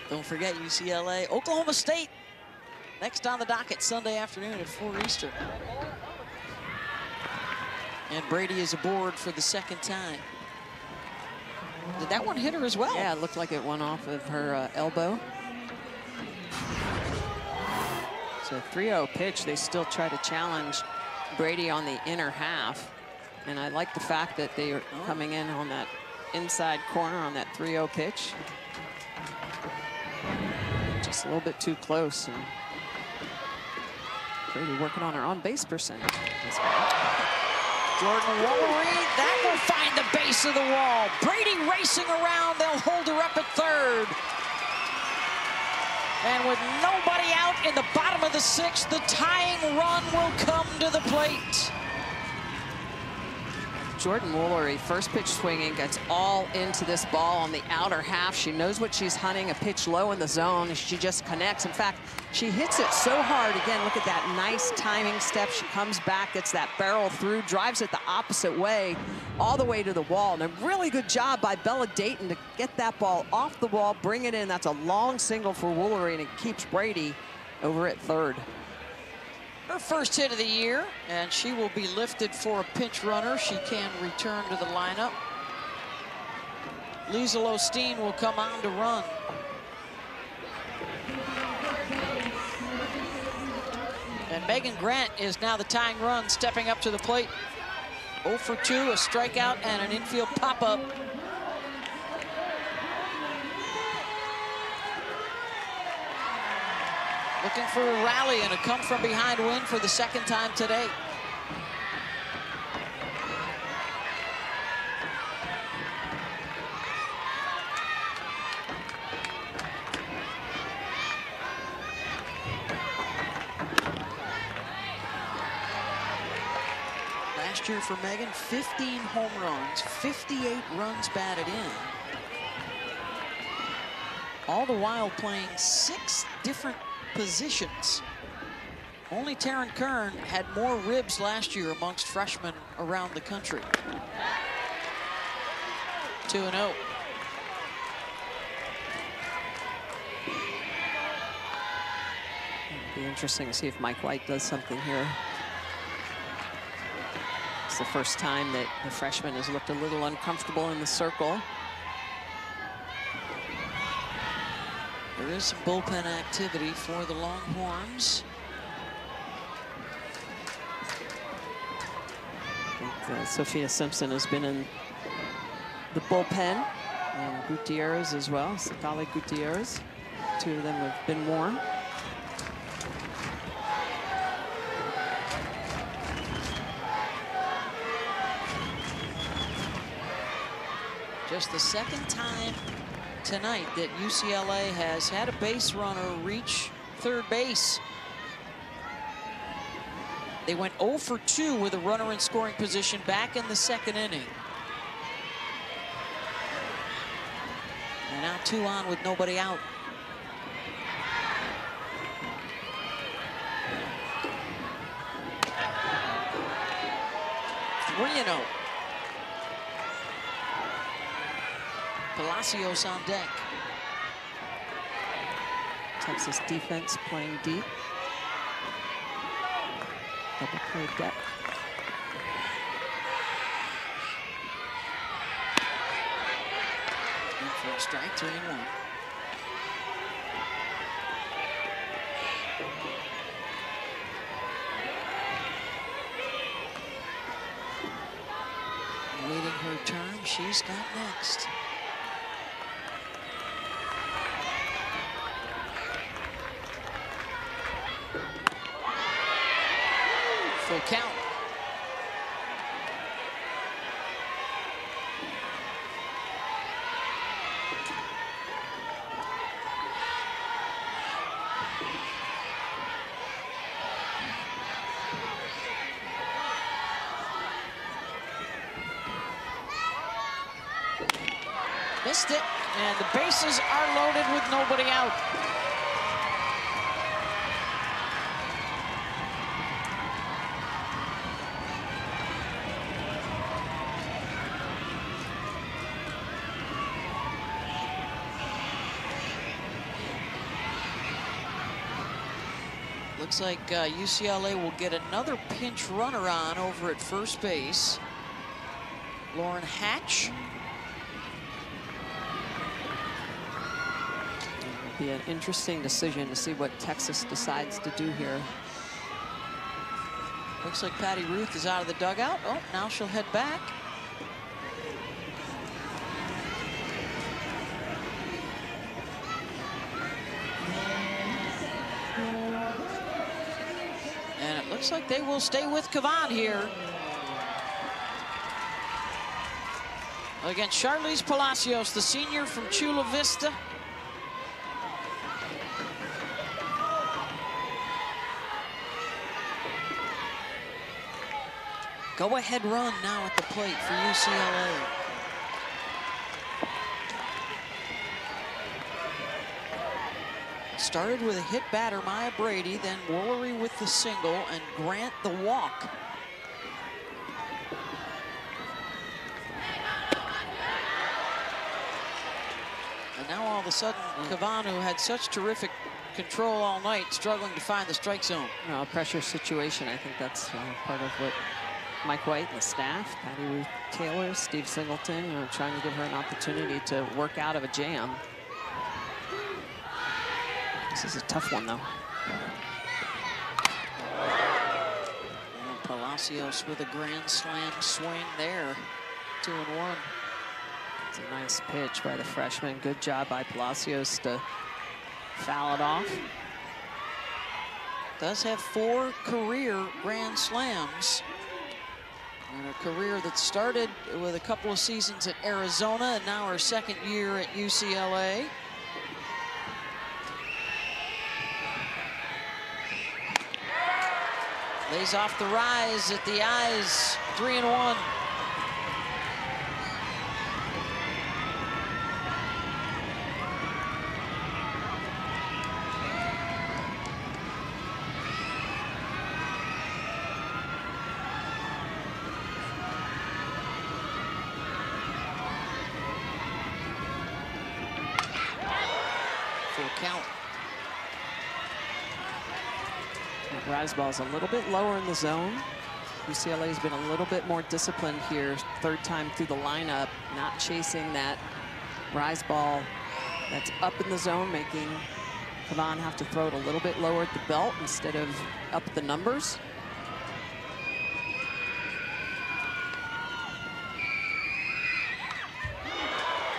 Don't forget UCLA, Oklahoma State. Next on the docket Sunday afternoon at 4 Eastern. And Brady is aboard for the second time. Did that one hit her as well? Yeah, it looked like it went off of her elbow. So 3-0 pitch, they still try to challenge Brady on the inner half. And I like the fact that they are coming in on that inside corner on that 3-0 pitch. Just a little bit too close. And Brady working on her on-base percentage as well. Jordan Woolery, that will find the base of the wall. Brady racing around, they'll hold her up at third. And with nobody out in the bottom of the sixth, the tying run will come to the plate. Jordan Woolery, first pitch swinging, gets all into this ball on the outer half. She knows what she's hunting, a pitch low in the zone. She just connects. In fact, she hits it so hard. Again, look at that nice timing step. She comes back, gets that barrel through, drives it the opposite way, all the way to the wall. And a really good job by Bella Dayton to get that ball off the wall, bring it in. That's a long single for Woolery, and it keeps Brady over at third. Her first hit of the year, and she will be lifted for a pinch runner. She can return to the lineup. Liesl Osteen will come on to run. And Megan Grant is now the tying run, stepping up to the plate. 0 for 2, a strikeout and an infield pop-up. Looking for a rally and a come-from-behind win for the second time today. Last year for Megan, 15 home runs, 58 runs batted in. All the while playing 6 different positions. Only Taryn Kern had more ribs last year amongst freshmen around the country. 2-0. It'll be interesting to see if Mike White does something here. It's the first time that the freshman has looked a little uncomfortable in the circle. There is some bullpen activity for the Longhorns. I think Sophia Simpson has been in the bullpen, and Gutierrez as well, Sakali Gutierrez. 2 of them have been warm. Just the second time tonight that UCLA has had a base runner reach third base. They went 0 for 2 with a runner in scoring position back in the second inning. And now 2 on with nobody out. 3-0. Palacios on deck. Texas defense playing deep. Double play depth. In for a strike, 3-1. Waiting her turn, she's got next. Full count. Missed it, and the bases are loaded with nobody out. Looks like UCLA will get another pinch runner on over at first base. Lauren Hatch. It'll be an interesting decision to see what Texas decides to do here. Looks like Patty Ruth is out of the dugout. Oh, now she'll head back. And it looks like they will stay with Cavan here. Against Charlize Palacios, the senior from Chula Vista. Go-ahead run now at the plate for UCLA. Started with a hit batter, Maya Brady, then Woolery with the single, and Grant the walk. And now all of a sudden, Cavan, who had such terrific control all night, struggling to find the strike zone. Well, a pressure situation, I think that's part of what Mike White and the staff, Patty Ruth Taylor, Steve Singleton, trying to give her an opportunity to work out of a jam. This is a tough one, though. And Palacios with a grand slam swing there. 2-1. It's a nice pitch by the freshman. Good job by Palacios to foul it off. Does have 4 career grand slams. And a career that started with a couple of seasons at Arizona and now her second year at UCLA. Lays off the rise at the eyes, 3-1. Full count. Rise ball's a little bit lower in the zone. UCLA's been a little bit more disciplined here. Third time through the lineup, not chasing that rise ball that's up in the zone, making Cavan have to throw it a little bit lower at the belt instead of up the numbers.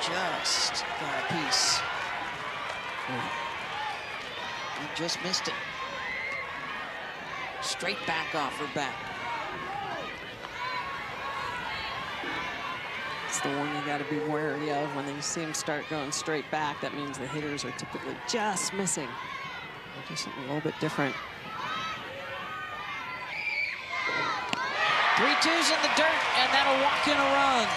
Just got a piece. And just missed it. Straight back off her back. It's the one you got to be wary of when you see them start going straight back. That means the hitters are typically just missing. Or do something a little bit different. 3-2's in the dirt, and that'll walk in a run.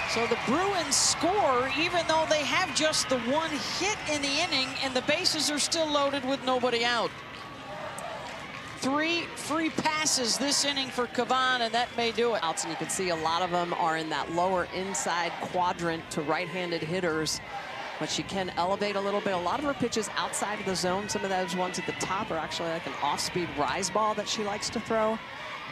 So the Bruins score, even though they have just the 1 hit in the inning, and the bases are still loaded with nobody out. 3 free passes this inning for Cavan, and that may do it. And you can see a lot of them are in that lower inside quadrant to right-handed hitters, but she can elevate a little bit. A lot of her pitches outside of the zone. Some of those ones at the top are actually like an off-speed rise ball that she likes to throw,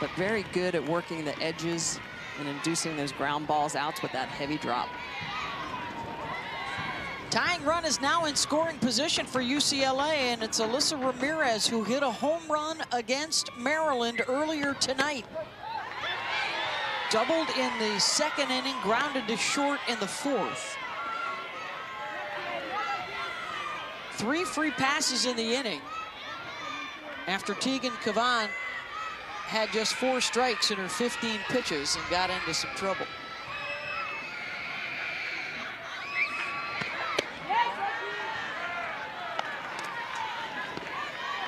but very good at working the edges and inducing those ground balls out with that heavy drop. Tying run is now in scoring position for UCLA, and it's Alyssa Ramirez who hit a home run against Maryland earlier tonight. Doubled in the second inning, grounded to short in the fourth. 3 free passes in the inning after Tegan Cavan had just 4 strikes in her 15 pitches and got into some trouble.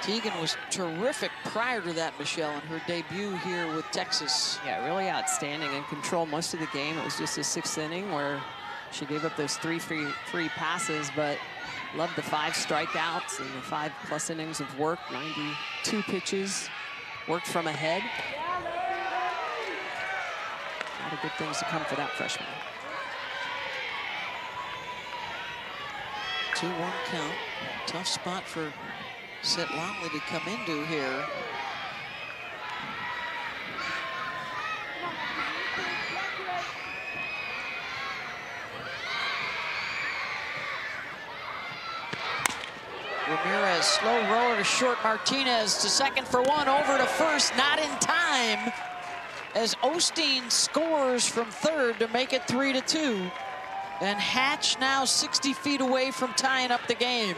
Tegan was terrific prior to that, Michelle, in her debut here with Texas. Yeah, really outstanding and controlled most of the game. It was just a 6th inning where she gave up those 3 free passes, but loved the 5 strikeouts and the 5+ innings of work, 92 pitches, worked from ahead. A lot of good things to come for that freshman. 2-1 count. Tough spot for Set Longley to come into here. Ramirez, slow roller to short. Martinez to second for 1, over to first, not in time, as Osteen scores from third to make it 3-2. And Hatch now 60 feet away from tying up the game.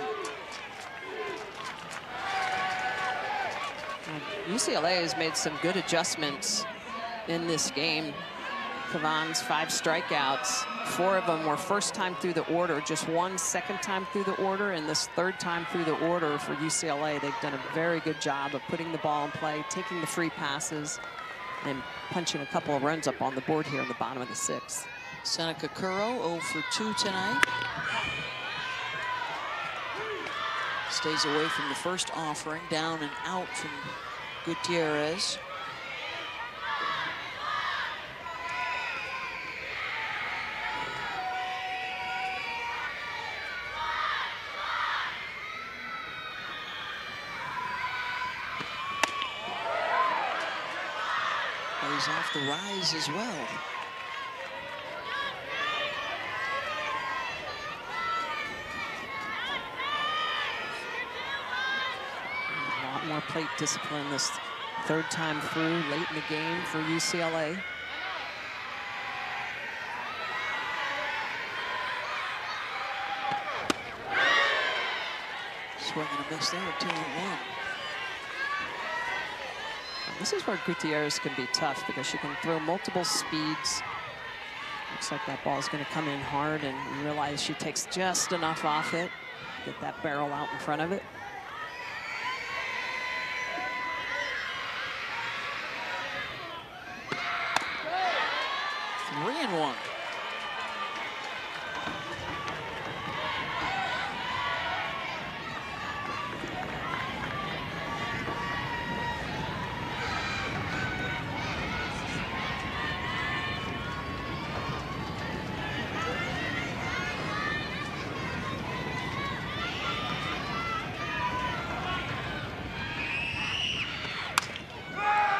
UCLA has made some good adjustments in this game. Cavan's 5 strikeouts, 4 of them were first time through the order, just 1 second time through the order, and this 3rd time through the order for UCLA. They've done a very good job of putting the ball in play, taking the free passes, and punching a couple of runs up on the board here in the bottom of the 6th. Seneca Curro 0 for 2 tonight. Stays away from the first offering, down and out from Gutierrez. Plays off the rise as well. More plate discipline this 3rd time through, late in the game for UCLA. Swing and a miss there, 2-1. This is where Gutierrez can be tough because she can throw multiple speeds. Looks like that ball is going to come in hard, and you realize she takes just enough off it, get that barrel out in front of it. One.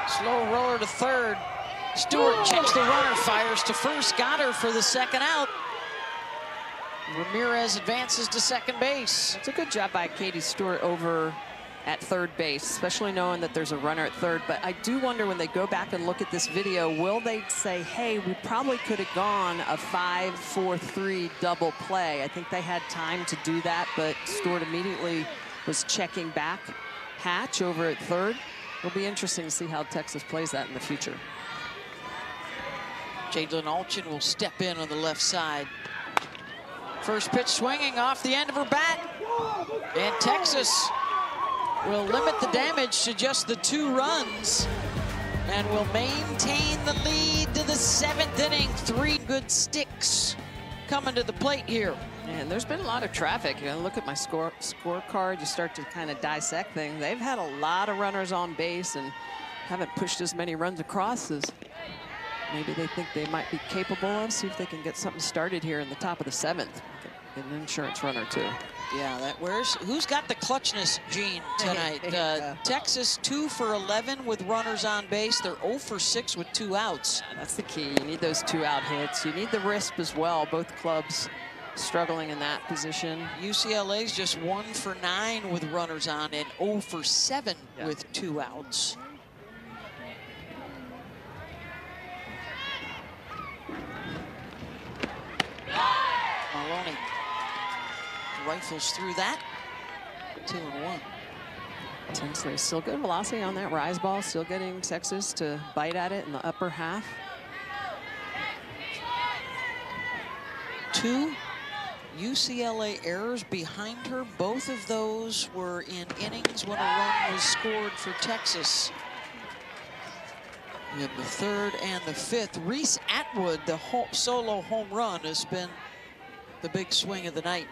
Slow roller to third. Stewart checks the runner, fires to first, got her for the 2nd out. Ramirez advances to second base. It's a good job by Katie Stewart over at 3rd base, especially knowing that there's a runner at 3rd. But I do wonder when they go back and look at this video, will they say, hey, we probably could have gone a 5-4-3 double play? I think they had time to do that, but Stewart immediately was checking back. Hatch over at 3rd. It'll be interesting to see how Texas plays that in the future. Jadlyn Alchin will step in on the left side. First pitch swinging off the end of her bat. And Texas will limit the damage to just the 2 runs and will maintain the lead to the 7th inning. 3 good sticks coming to the plate here. And there's been a lot of traffic. You know, look at my scorecard. You start to kind of dissect things. They've had a lot of runners on base and haven't pushed as many runs across as maybe they think they might be capable of. See if they can get something started here in the top of the 7th. Get an insurance runner too. Yeah, who's got the clutchness gene tonight? Texas 2 for 11 with runners on base. They're 0 for 6 with 2 outs. That's the key. You need those 2-out hits. You need the RISP as well. Both clubs struggling in that position. UCLA's just 1 for 9 with runners on and 0 for 7 with 2 outs. Maloney rifles through that. 2-1. Tinsley, still good velocity on that rise ball. Still getting Texas to bite at it in the upper half. 2 UCLA errors behind her. Both of those were in innings when a run was scored for Texas. We have the 3rd and the 5th. Reese Atwood, the solo home run, has been the big swing of the night.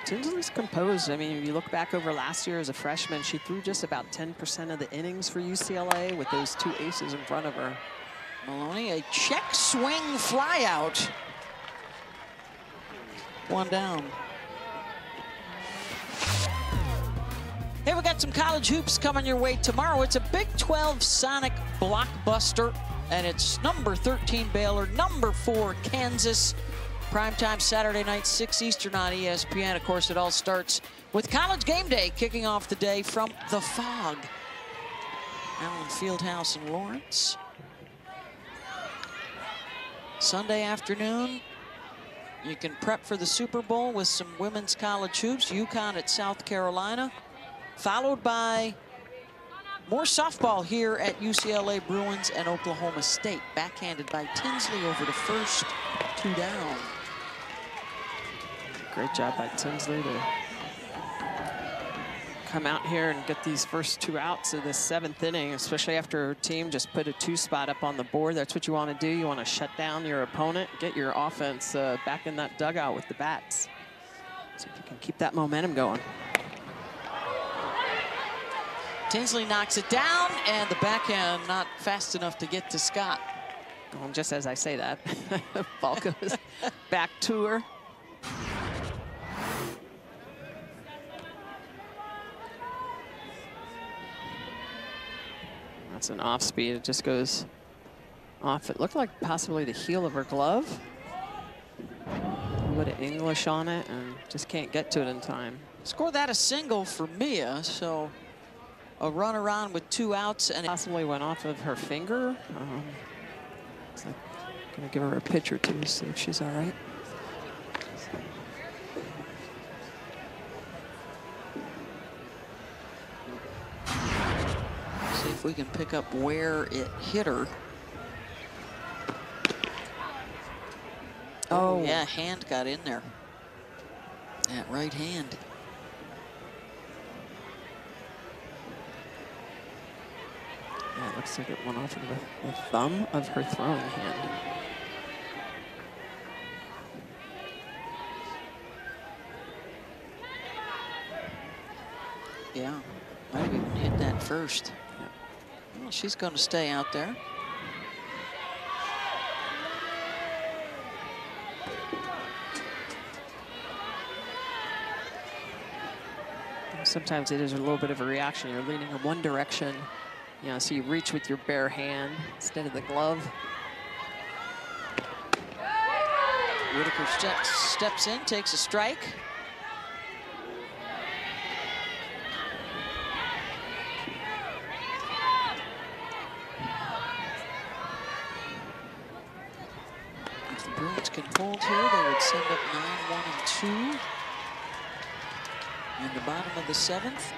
Tinsley's composed. I mean, if you look back over last year as a freshman, she threw just about 10% of the innings for UCLA with those 2 aces in front of her. Maloney, a check swing fly out. 1 down. Hey, we got some college hoops coming your way tomorrow. It's a Big 12 Sonic blockbuster, and it's number 13 Baylor, number 4 Kansas. Primetime Saturday night, 6 Eastern on ESPN. Of course, it all starts with College Game Day, kicking off the day from the Fog. Allen Fieldhouse in Lawrence. Sunday afternoon, you can prep for the Super Bowl with some women's college hoops. UConn at South Carolina, followed by more softball here at UCLA Bruins and Oklahoma State. Backhanded by Tinsley over to first, 2 down. Great job by Tinsley to come out here and get these first 2 outs of the 7th inning, especially after her team just put a 2 spot up on the board. That's what you want to do. You want to shut down your opponent, get your offense back in that dugout with the bats. See if you can keep that momentum going. Tinsley knocks it down, and the backhand not fast enough to get to Scott. Well, just as I say that, ball goes back to her. That's an off speed. It just goes off. It looked like possibly the heel of her glove. A little bit of English on it and just can't get to it in time. Score that a single for Mia, so a run around with 2 outs. And Possibly went off of her finger. So I'm gonna give her a pitch or 2 to see if she's all right. See if we can pick up where it hit her. Oh, yeah, hand got in there. That right hand. Yeah, it looks like it went off of the thumb of her throwing hand. Yeah, might have even hit that first. Yeah. Well, she's going to stay out there. Sometimes it is a little bit of a reaction. You're leaning in one direction, you know, so you reach with your bare hand instead of the glove. Whitaker steps in, takes a strike. If the Bruins can hold here, they would send up 9-1-2 in the bottom of the 7th.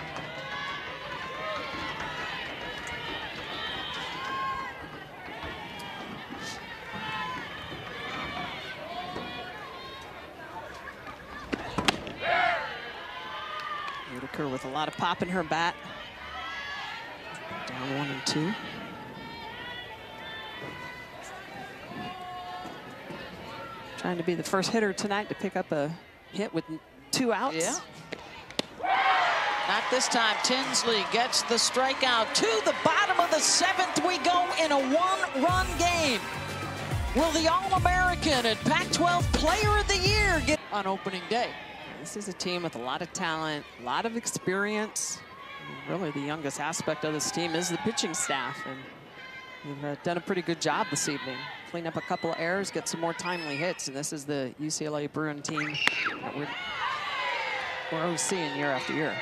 Whitaker with a lot of pop in her bat. Down 1-2. Trying to be the first hitter tonight to pick up a hit with 2 outs. Yeah. Not this time. Tinsley gets the strikeout. To the bottom of the 7th we go in a 1-run game. Will the All-American and Pac-12 Player of the Year get on opening day? This is a team with a lot of talent, a lot of experience. And really, the youngest aspect of this team is the pitching staff. And we've done a pretty good job this evening. Clean up a couple of errors, get some more timely hits. And this is the UCLA Bruin team that we're always seeing year after year.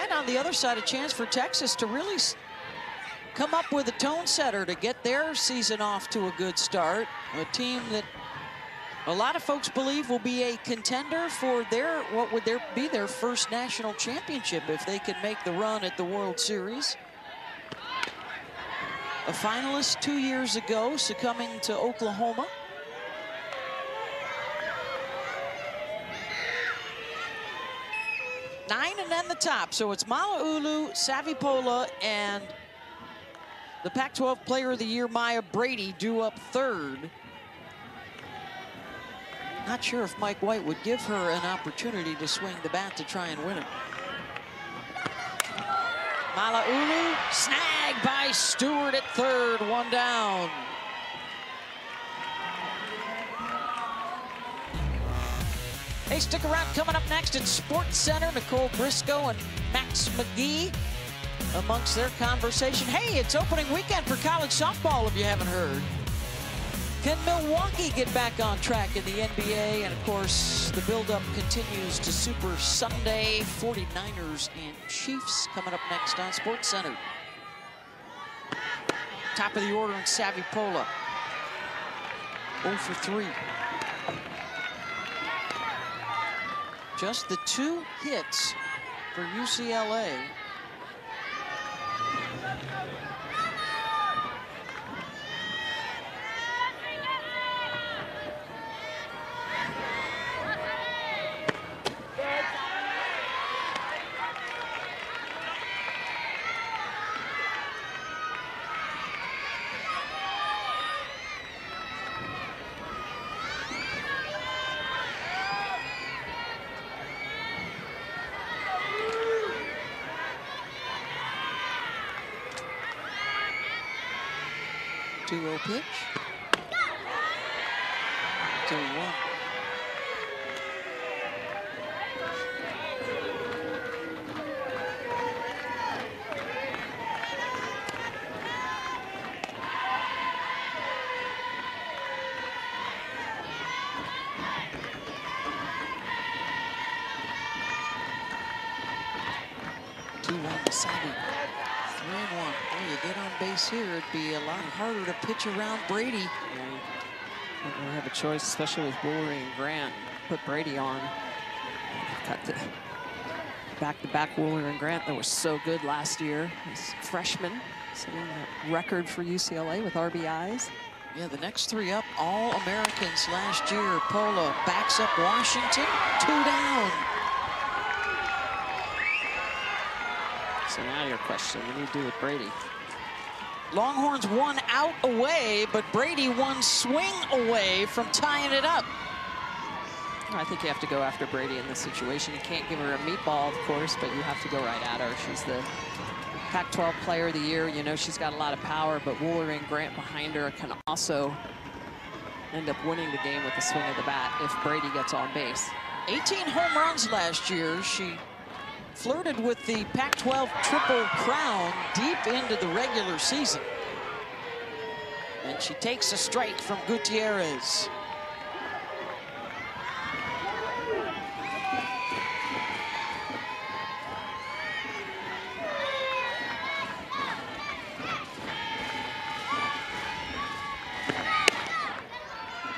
And on the other side, a chance for Texas to really come up with a tone setter to get their season off to a good start. A team that a lot of folks believe will be a contender for what would be their first national championship if they can make the run at the World Series. A finalist 2 years ago, succumbing to Oklahoma. Nine and then the top. So it's Mala'ulu, Savipola, and the Pac-12 Player of the Year, Maya Brady, due up 3rd. Not sure if Mike White would give her an opportunity to swing the bat to try and win it. Mala'ulu, snagged by Stewart at 3rd, 1 down. Hey, stick around. Coming up next at Sports Center, Nicole Briscoe and Max McGee amongst their conversation. Hey, it's opening weekend for college softball, if you haven't heard. Can Milwaukee get back on track in the NBA? And, of course, the buildup continues to Super Sunday. 49ers and Chiefs coming up next on Sports Center. Top of the order in Savipola. 0 for 3. Just the 2 hits for UCLA. Two-0 pitch. 2-1. Here, it'd be a lot harder to pitch around Brady. Yeah, we have a choice, especially with Woolery and Grant. Put Brady on. Cut the back-to-back Woolery and Grant that was so good last year as freshmen, setting a record for UCLA with RBIs. Yeah, the next 3 up, all Americans last year. Pola backs up Washington, 2 down. So now your question, what do you do with Brady? Longhorns 1 out away, but Brady 1 swing away from tying it up. I think you have to go after Brady in this situation. You can't give her a meatball, of course, but you have to go right at her. She's the Pac-12 Player of the Year. You know she's got a lot of power, but Woolery and Grant behind her can also end up winning the game with the swing of the bat if Brady gets on base. 18 home runs last year. She flirted with the Pac-12 Triple Crown deep into the regular season. And she takes a strike from Gutierrez.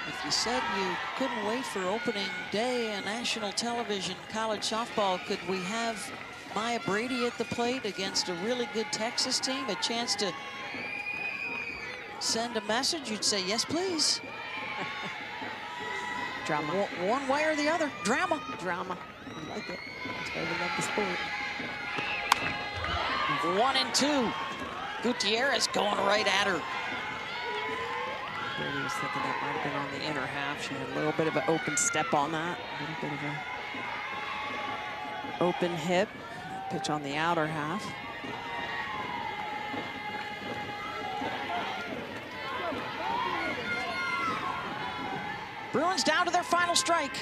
If you said you couldn't wait for opening day on national television, college softball, could we have Maya Brady at the plate against a really good Texas team? A chance to send a message? You'd say, yes, please. Drama. One way or the other. Drama. Drama. I like it. That's why we love the sport. 1-2. Gutierrez going right at her. Brady was thinking that might have been on the inner half. She had a little bit of an open step on that. A little bit of an open hip. Pitch on the outer half. Bruins down to their final strike.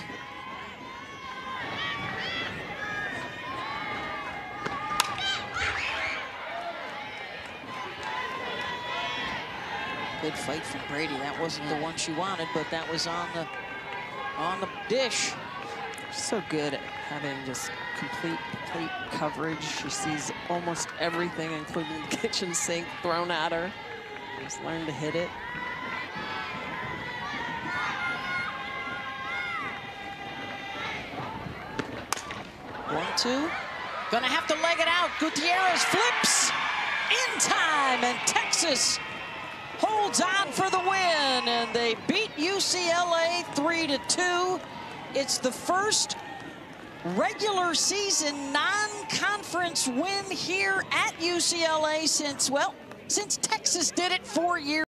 Good fight from Brady. That wasn't the one she wanted, but that was on the dish. So good at having just complete coverage. She sees almost everything, including the kitchen sink thrown at her. Just learned to hit it. One, two. Gonna have to leg it out. Gutierrez flips in time, and Texas holds on for the win, and they beat UCLA 3-2. It's the first regular season non-conference win here at UCLA since Texas did it 4 years